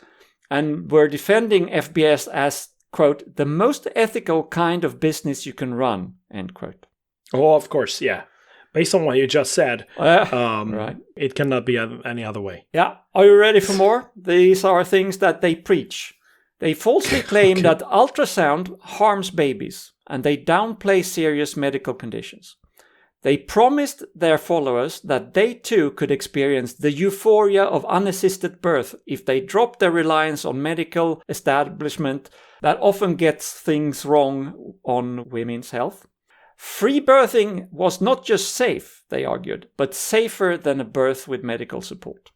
and were defending FBS as, quote, the most ethical kind of business you can run, end quote. Oh, of course, yeah. Based on what you just said, right. It cannot be any other way. Yeah. Are you ready for more? These are things that they preach. They falsely claim that ultrasound harms babies, and they downplay serious medical conditions. They promised their followers that they too could experience the euphoria of unassisted birth if they dropped their reliance on medical establishment that often gets things wrong on women's health. Free birthing was not just safe, they argued, but safer than a birth with medical support.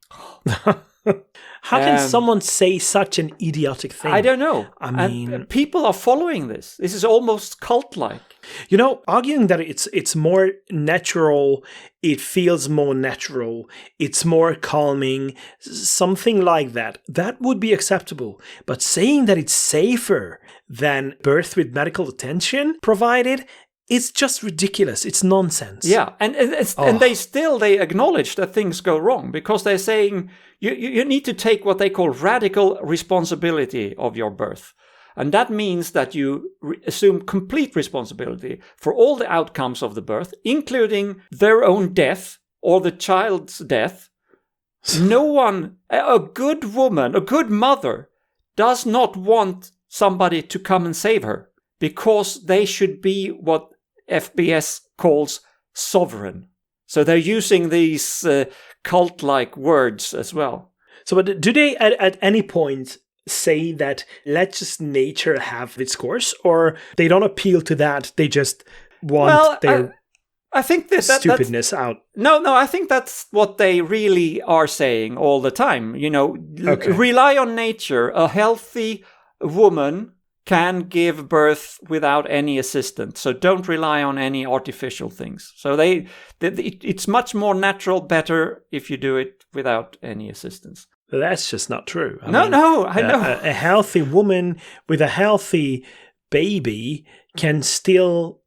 How can someone say such an idiotic thing? I don't know. I mean, people are following this. This is almost cult-like. You know, arguing that it's more natural, it feels more natural, it's more calming, something like that, that would be acceptable. But saying that it's safer than birth with medical attention provided, it's just ridiculous. It's nonsense. Yeah, and they acknowledge that things go wrong because they're saying you need to take what they call radical responsibility of your birth. And that means that you assume complete responsibility for all the outcomes of the birth, including their own death or the child's death. No one, a good woman, a good mother, does not want somebody to come and save her because they should be what FBS calls sovereign. So they're using these cult-like words as well. So but do they at any point say that let just nature have its course, or they don't appeal to that, they just want their I think stupidness out? No, I think that's what they really are saying all the time. You know, rely on nature. A healthy woman can give birth without any assistance. So don't rely on any artificial things. So it's much more natural, better if you do it without any assistance. That's just not true. I know. A healthy woman with a healthy baby can still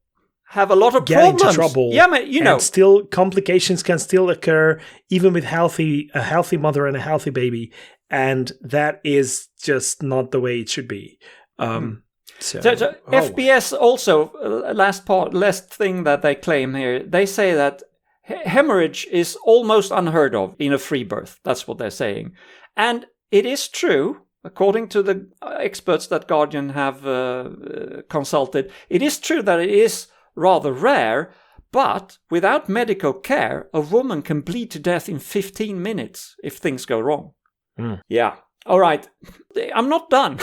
have a lot of get problems. into trouble. Yeah, but, and still complications can still occur even with a healthy mother and a healthy baby, and that is just not the way it should be. So FBS also, last thing that they claim here, they say that hemorrhage is almost unheard of in a free birth. That's what they're saying. And it is true, according to the experts that Guardian have consulted, it is true that it is rather rare, but without medical care, a woman can bleed to death in 15 minutes if things go wrong. Yeah. All right. I'm not done.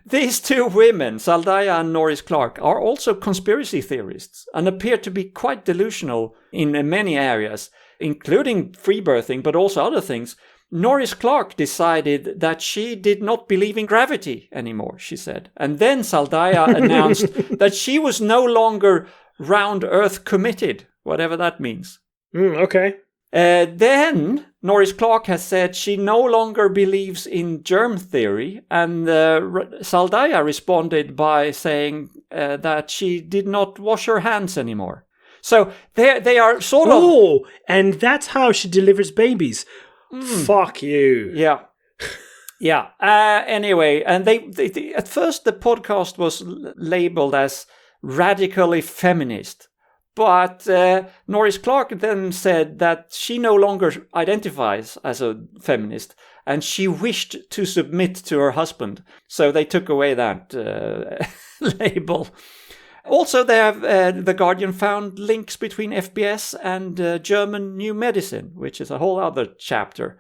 These two women, Zaldaya and Norris Clark, are also conspiracy theorists and appear to be quite delusional in many areas, including free birthing, but also other things. Norris Clark decided that she did not believe in gravity anymore, she said. And then Zaldaya announced that she was no longer round Earth committed, whatever that means. Okay. Then Norris Clark has said she no longer believes in germ theory, and Zaldaya responded by saying that she did not wash her hands anymore. So they are sort of... Oh, and that's how she delivers babies. Fuck you. Yeah. Yeah. Anyway, and they at first the podcast was labeled as radically feminist. But Norris Clark then said that she no longer identifies as a feminist, and she wished to submit to her husband. So they took away that label. Also, they have The Guardian found links between FBS and German New Medicine, which is a whole other chapter.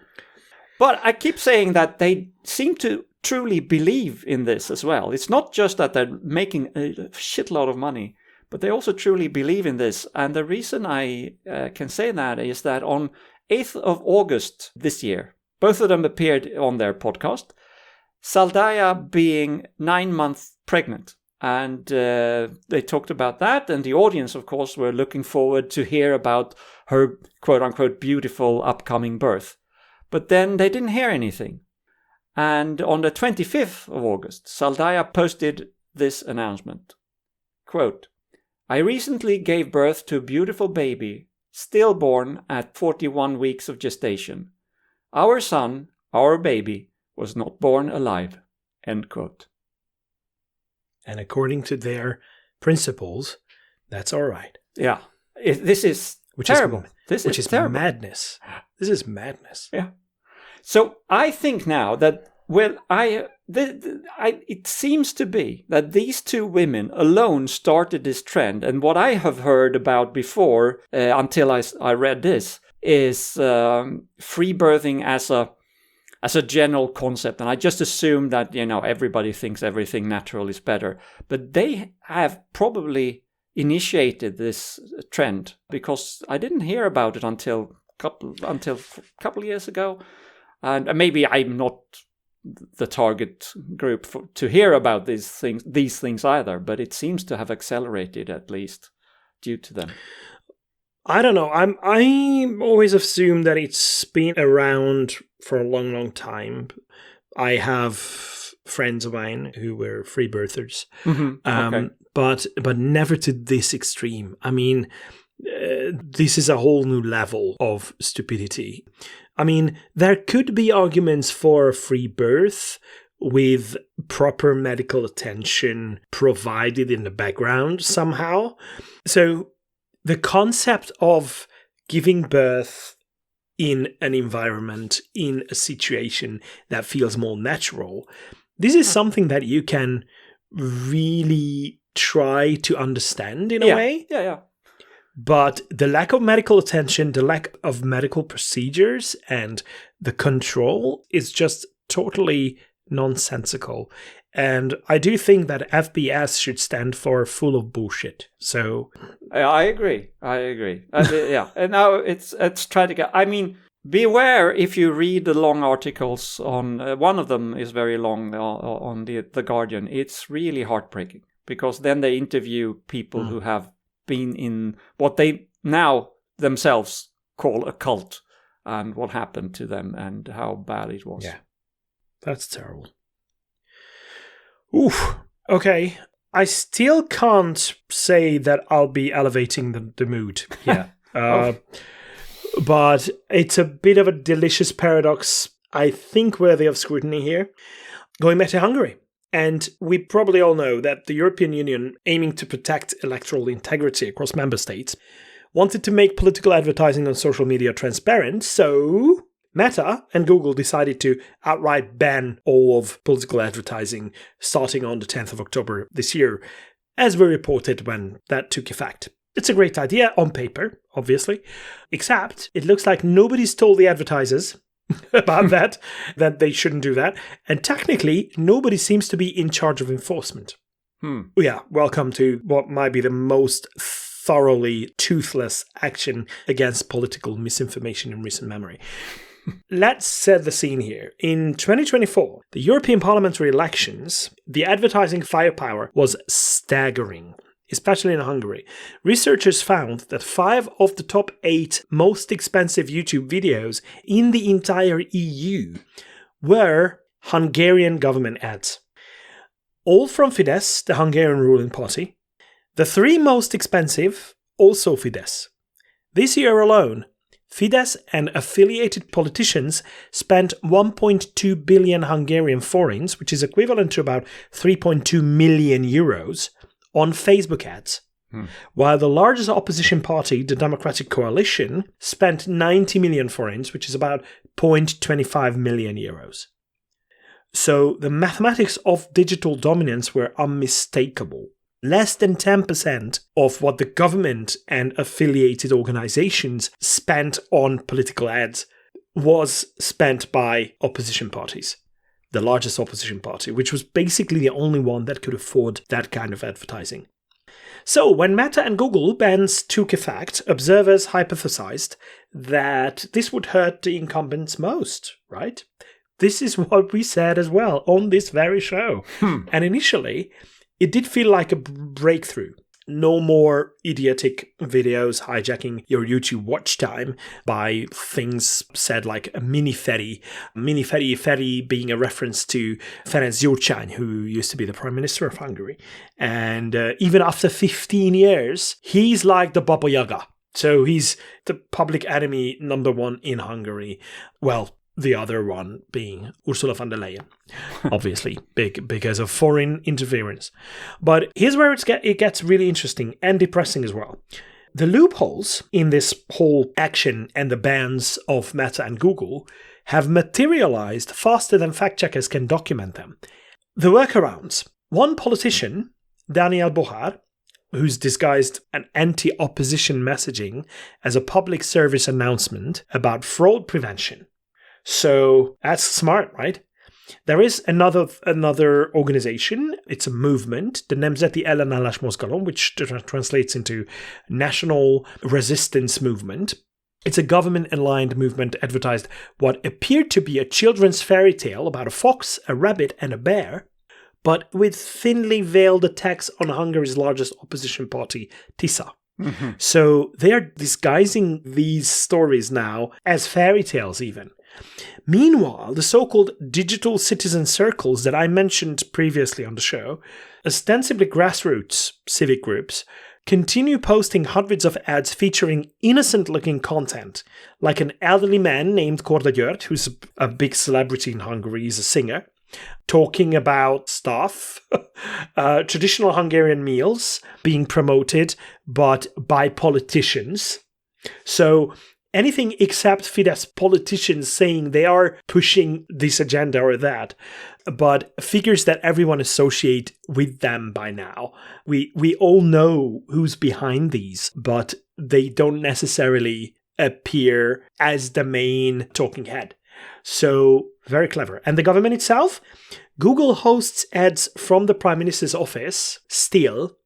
But I keep saying that they seem to truly believe in this as well. It's not just that they're making a shitload of money, but they also truly believe in this. And the reason I can say that is that on 8th of August this year, both of them appeared on their podcast, Zaldaya being 9 months pregnant. And they talked about that. And the audience, of course, were looking forward to hear about her quote-unquote beautiful upcoming birth. But then they didn't hear anything. And on the 25th of August, Zaldaya posted this announcement. Quote, I recently gave birth to a beautiful baby, stillborn at 41 weeks of gestation. Our son, our baby, was not born alive. End quote. And according to their principles, that's all right. Yeah. This is terrible. This is terrible. Madness. This is madness. Yeah. So I think now that it seems to be that these two women alone started this trend. And what I have heard about before, until I read this, is free birthing as a general concept. And I just assume that, everybody thinks everything natural is better. But they have probably initiated this trend, because I didn't hear about it until a couple years ago. And maybe I'm not the target group to hear about these things either, but it seems to have accelerated, at least due to them. I don't know. I always assumed that it's been around for a long, long time. I have friends of mine who were free birthers, Okay. but never to this extreme. I mean, this is a whole new level of stupidity. I mean, there could be arguments for free birth with proper medical attention provided in the background somehow. So the concept of giving birth in an environment, in a situation that feels more natural, this is something that you can really try to understand in a way. Yeah. But the lack of medical attention, the lack of medical procedures, and the control is just totally nonsensical. And I do think that FBS should stand for full of bullshit. So I agree. Yeah. And now it's trying to get... I mean, beware if you read the long articles on... one of them is very long on the Guardian. It's really heartbreaking, because then they interview people who have been in what they now themselves call a cult, and what happened to them and how bad it was. Yeah. That's terrible. Oof. Okay. I still can't say that I'll be elevating the mood here. But it's a bit of a delicious paradox, I think, worthy of scrutiny here. Going back to Hungary. And we probably all know that the European Union, aiming to protect electoral integrity across member states, wanted to make political advertising on social media transparent, so Meta and Google decided to outright ban all of political advertising starting on the 10th of October this year, as we reported when that took effect. It's a great idea on paper, obviously, except it looks like nobody's told the advertisers about that they shouldn't do that, and technically nobody seems to be in charge of enforcement. Yeah, welcome to what might be the most thoroughly toothless action against political misinformation in recent memory. Let's set the scene here. In 2024, the European parliamentary elections, the advertising firepower was staggering, especially in Hungary. Researchers found that 5 of the top 8 most expensive YouTube videos in the entire EU were Hungarian government ads. All from Fidesz, the Hungarian ruling party. The 3 most expensive, also Fidesz. This year alone, Fidesz and affiliated politicians spent 1.2 billion Hungarian forints, which is equivalent to about 3.2 million euros, on Facebook ads. While the largest opposition party, the Democratic Coalition, spent 90 million forints, which is about 0.25 million euros. So the mathematics of digital dominance were unmistakable. Less than 10% of what the government and affiliated organizations spent on political ads was spent by opposition parties. The largest opposition party, which was basically the only one that could afford that kind of advertising. So when Meta and Google bans took effect, observers hypothesized that this would hurt the incumbents most, right? This is what we said as well on this very show. And initially, it did feel like a breakthrough. No more idiotic videos hijacking your YouTube watch time by things said like a mini-ferry being a reference to Ferenc Gyurcsány, who used to be the Prime Minister of Hungary. And even after 15 years, he's like the Baba Yaga. So he's the public enemy number 1 in Hungary. Well, the other one being Ursula von der Leyen, obviously, because of foreign interference. But here's where it gets really interesting and depressing as well. The loopholes in this whole action and the bans of Meta and Google have materialized faster than fact-checkers can document them. The workarounds. One politician, Daniel Bohár, who's disguised an anti-opposition messaging as a public service announcement about fraud prevention. So that's smart, right? There is another organization. It's a movement, the Nemzeti Ellenállás Mozgalom, which translates into National Resistance Movement. It's a government-aligned movement advertised what appeared to be a children's fairy tale about a fox, a rabbit, and a bear, but with thinly veiled attacks on Hungary's largest opposition party, TISA. So they are disguising these stories now as fairy tales even. Meanwhile, the so-called digital citizen circles that I mentioned previously on the show, ostensibly grassroots civic groups, continue posting hundreds of ads featuring innocent-looking content, like an elderly man named Korda György, who's a big celebrity in Hungary, he's a singer, talking about stuff, traditional Hungarian meals being promoted, but by politicians. So anything except Fidesz politicians saying they are pushing this agenda or that, but figures that everyone associate with them by now. We all know who's behind these, but they don't necessarily appear as the main talking head. So very clever. And the government itself? Google hosts ads from the Prime Minister's office still,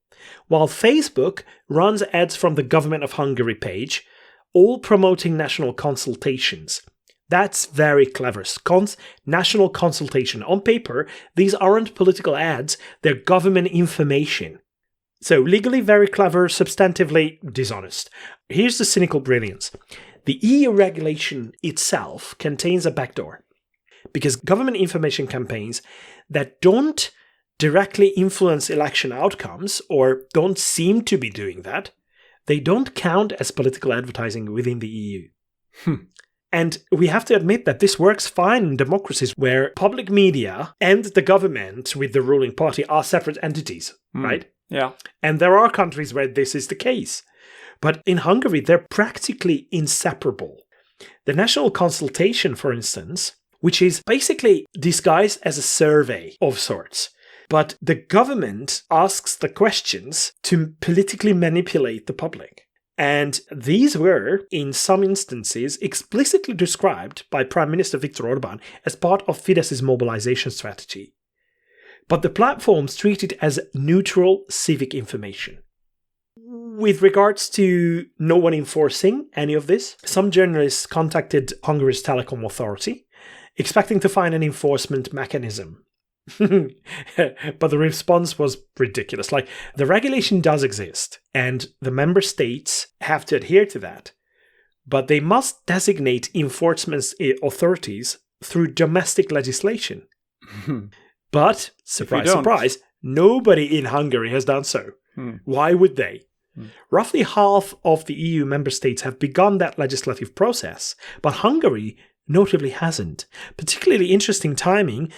while Facebook runs ads from the Government of Hungary page, all promoting national consultations. That's very clever. National consultation. On paper, these aren't political ads, they're government information. So legally very clever, substantively dishonest. Here's the cynical brilliance. The EU regulation itself contains a backdoor, because government information campaigns that don't directly influence election outcomes, or don't seem to be doing that, they don't count as political advertising within the EU. And we have to admit that this works fine in democracies where public media and the government with the ruling party are separate entities, right? Yeah. And there are countries where this is the case. But in Hungary, they're practically inseparable. The national consultation, for instance, which is basically disguised as a survey of sorts, but the government asks the questions to politically manipulate the public. And these were, in some instances, explicitly described by Prime Minister Viktor Orbán as part of Fidesz's mobilization strategy. But the platforms treat it as neutral civic information. With regards to no one enforcing any of this, some journalists contacted Hungary's telecom authority, expecting to find an enforcement mechanism. But the response was ridiculous. Like, the regulation does exist, and the member states have to adhere to that. But they must designate enforcement authorities through domestic legislation. But, surprise, surprise, nobody in Hungary has done so. Why would they? Roughly half of the EU member states have begun that legislative process, but Hungary notably hasn't. Particularly interesting timing,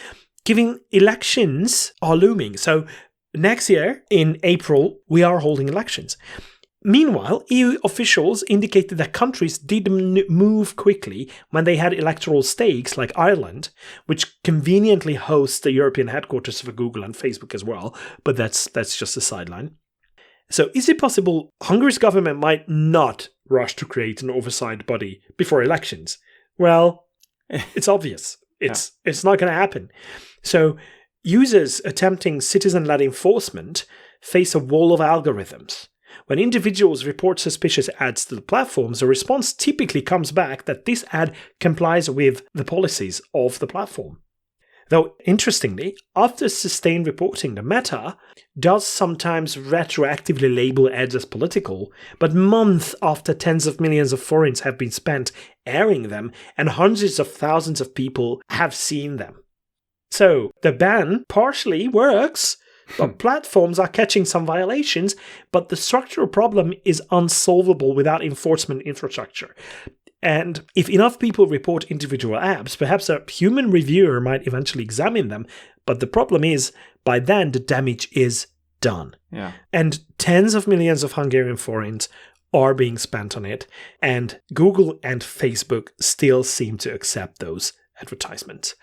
given elections are looming. So next year, in April, we are holding elections. Meanwhile, EU officials indicated that countries didn't move quickly when they had electoral stakes, like Ireland, which conveniently hosts the European headquarters for Google and Facebook as well, but that's just a sideline. So is it possible Hungary's government might not rush to create an oversight body before elections? Well, it's obvious. It's not going to happen. So users attempting citizen-led enforcement face a wall of algorithms. When individuals report suspicious ads to the platforms, the response typically comes back that this ad complies with the policies of the platform. Though, interestingly, after sustained reporting, the Meta does sometimes retroactively label ads as political, but months after tens of millions of forints have been spent airing them, and hundreds of thousands of people have seen them. So, the ban partially works, but platforms are catching some violations, but the structural problem is unsolvable without enforcement infrastructure. And if enough people report individual apps, perhaps a human reviewer might eventually examine them, but the problem is, by then the damage is done. Yeah. And tens of millions of Hungarian forints are being spent on it, and Google and Facebook still seem to accept those advertisements.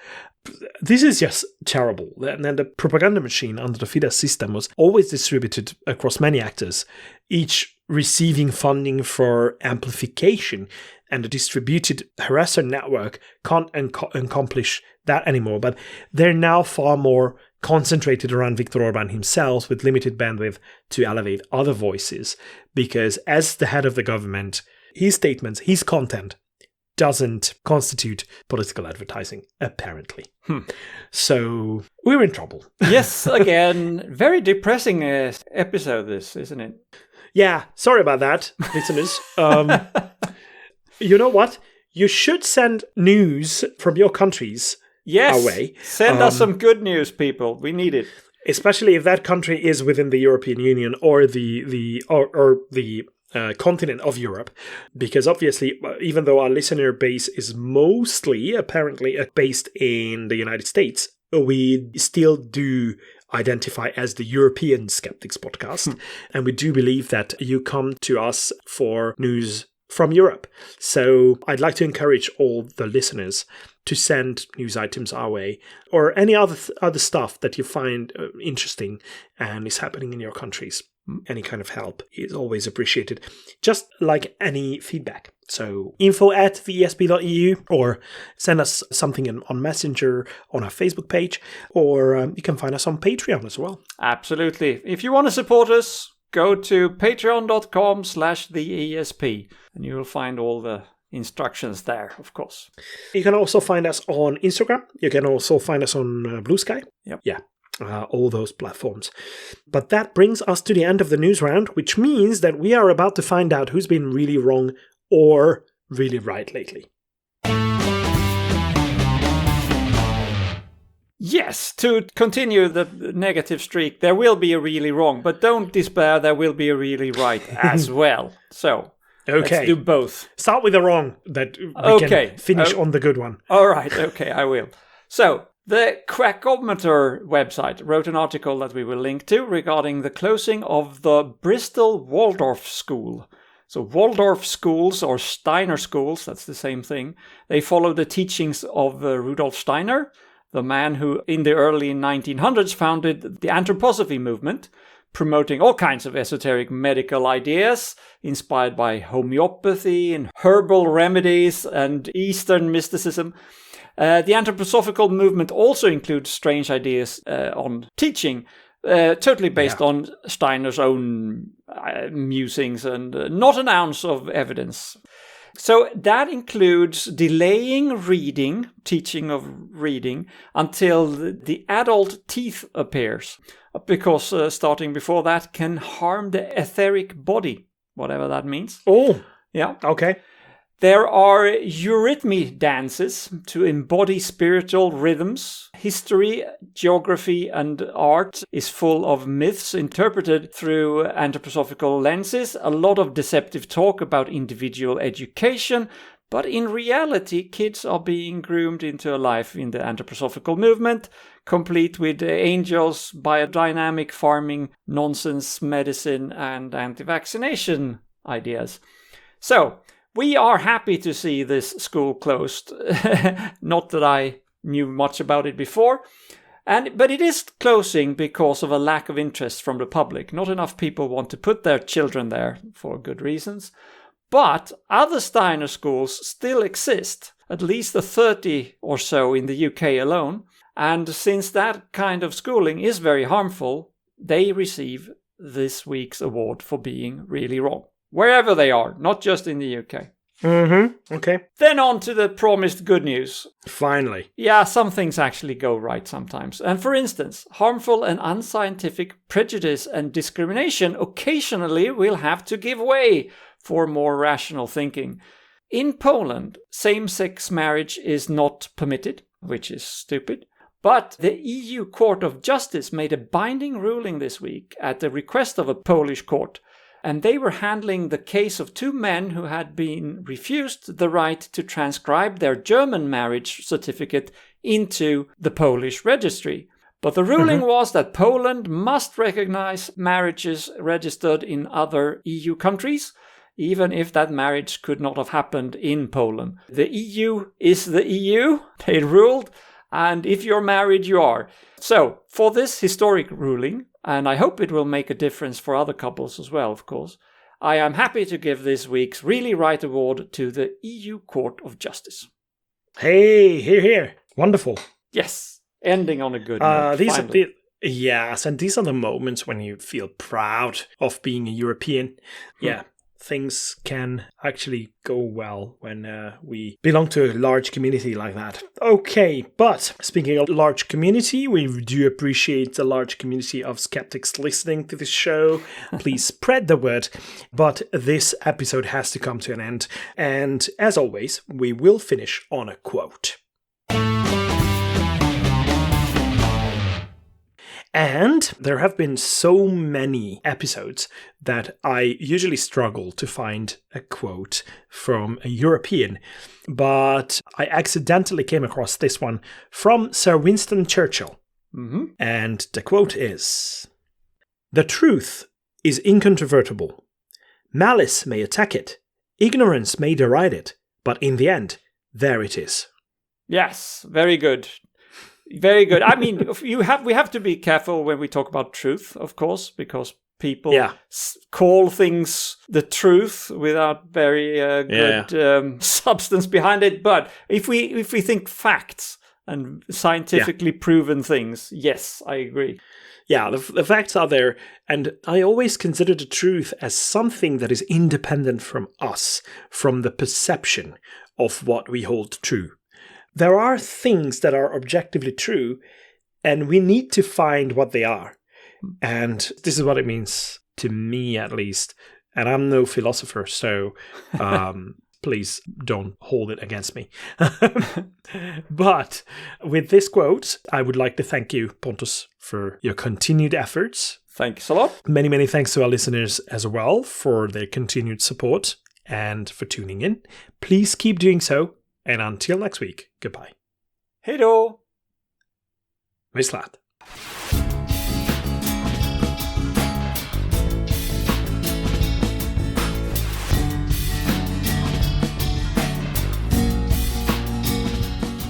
This is just terrible. And then the propaganda machine under the Fidesz system was always distributed across many actors, each receiving funding for amplification, and the distributed harasser network can't accomplish that anymore. But they're now far more concentrated around Viktor Orbán himself, with limited bandwidth to elevate other voices, because as the head of the government, his statements, his content doesn't constitute political advertising, apparently. So we're in trouble. Yes, again, very depressing episode this, isn't it? Yeah, sorry about that, listeners. You know what? You should send news from your countries our way. Send us some good news, people. We need it. Especially if that country is within the European Union or the continent of Europe, because obviously, even though our listener base is mostly apparently based in the United States, we still do identify as the European Skeptics podcast, and we do believe that you come to us for news from Europe. So I'd like to encourage all the listeners to send news items our way, or any other stuff that you find interesting and is happening in your countries. Any kind of help is always appreciated, just like any feedback. So info@theesp.eu, or send us something on Messenger on our Facebook page, or you can find us on Patreon as well. Absolutely. If you want to support us, go to patreon.com/theesp, and you will find all the instructions there, of course. You can also find us on Instagram. You can also find us on Blue Sky. Yep. Yeah. All those platforms. But that brings us to the end of the news round, which means that we are about to find out who's been really wrong or really right lately. Yes, to continue the negative streak, there will be a really wrong, but don't despair, there will be a really right as well. So, let's do both. Start with the wrong, that we can finish on the good one. All right, okay, I will. So, the Quackometer website wrote an article that we will link to regarding the closing of the Bristol Waldorf School. So Waldorf schools, or Steiner schools, that's the same thing, they follow the teachings of Rudolf Steiner, the man who in the early 1900s founded the anthroposophy movement, promoting all kinds of esoteric medical ideas inspired by homeopathy and herbal remedies and Eastern mysticism. The anthroposophical movement also includes strange ideas on teaching, totally based on Steiner's own musings and not an ounce of evidence. So that includes delaying reading, teaching of reading, until the adult teeth appears, because starting before that can harm the etheric body, whatever that means. Oh, yeah. Okay. There are eurythmy dances to embody spiritual rhythms. History, geography, and art is full of myths interpreted through anthroposophical lenses. A lot of deceptive talk about individual education. But in reality, kids are being groomed into a life in the anthroposophical movement, complete with angels, biodynamic farming, nonsense medicine, and anti-vaccination ideas. So, we are happy to see this school closed. Not that I knew much about it before. But it is closing because of a lack of interest from the public. Not enough people want to put their children there for good reasons. But other Steiner schools still exist, at least 30 or so in the UK alone. And since that kind of schooling is very harmful, they receive this week's award for being really wrong. Wherever they are, not just in the UK. Okay. Then on to the promised good news. Finally. Yeah, some things actually go right sometimes. And for instance, harmful and unscientific prejudice and discrimination occasionally will have to give way for more rational thinking. In Poland, same-sex marriage is not permitted, which is stupid. But the EU Court of Justice made a binding ruling this week at the request of a Polish court. And they were handling the case of two men who had been refused the right to transcribe their German marriage certificate into the Polish registry. But the ruling was that Poland must recognize marriages registered in other EU countries, even if that marriage could not have happened in Poland. The EU is the EU, they ruled, and if you're married, you are. So, for this historic ruling, and I hope it will make a difference for other couples as well, of course, I am happy to give this week's Really Right Award to the EU Court of Justice. Hey, here. Wonderful. Yes, ending on a good note. Yes, and these are the moments when you feel proud of being a European. Yeah. Things can actually go well when we belong to a large community like that. Okay, but speaking of large community, we do appreciate the large community of skeptics listening to this show. Please spread the word. But this episode has to come to an end. And as always, we will finish on a quote. And there have been so many episodes that I usually struggle to find a quote from a European. But I accidentally came across this one from Sir Winston Churchill. And the quote is, "The truth is incontrovertible. Malice may attack it. Ignorance may deride it. But in the end, there it is." Yes, very good. Very good. I mean, we have to be careful when we talk about truth, of course, because people call things the truth without very good substance behind it. But if we think facts and scientifically proven things, yes, I agree. Yeah, the facts are there, and I always consider the truth as something that is independent from us, from the perception of what we hold true. There are things that are objectively true, and we need to find what they are. And this is what it means, to me at least. And I'm no philosopher, so please don't hold it against me. But with this quote, I would like to thank you, Pontus, for your continued efforts. Thanks a lot. Many, many thanks to our listeners as well for their continued support and for tuning in. Please keep doing so. And until next week, goodbye. Hej då! Vislat.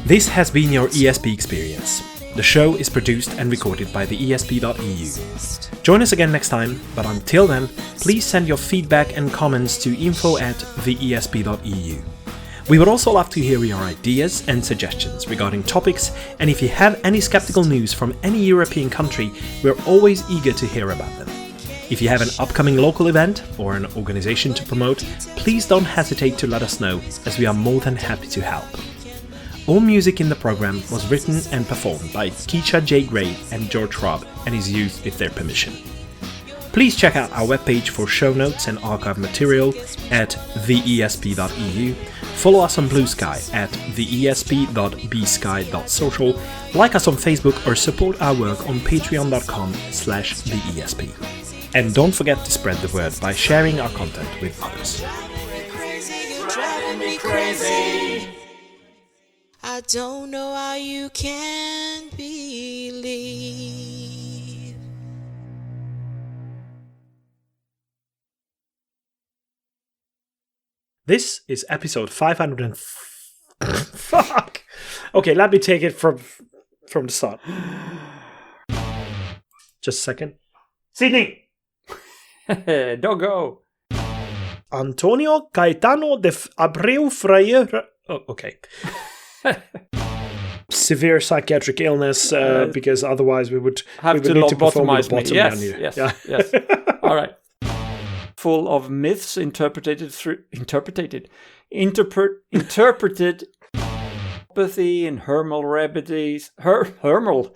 This has been your ESP experience. The show is produced and recorded by TheESP.eu. Join us again next time, but until then, please send your feedback and comments to info@TheESP.eu. We would also love to hear your ideas and suggestions regarding topics, and if you have any skeptical news from any European country, we're always eager to hear about them. If you have an upcoming local event or an organization to promote, please don't hesitate to let us know, as we are more than happy to help. All music in the program was written and performed by Keisha J. Gray and George Robb and is used with their permission. Please check out our webpage for show notes and archive material at theesp.eu. Follow us on Blue Sky at theesp.bsky.social, like us on Facebook or support our work on patreon.com/theesp. And don't forget to spread the word by sharing our content with others. I don't know how you can believe. This is episode 500 and... Fuck! Okay, let me take it from the start. Just a second. Sydney! Doggo! Antonio Caetano de Abreu Freire... Oh, okay. Severe psychiatric illness, because otherwise we would need to perform a lobotomy yes, on you. Yes, yeah. Yes. All right. Full of myths interpreted, homeopathy and hermal remedies. Hermal.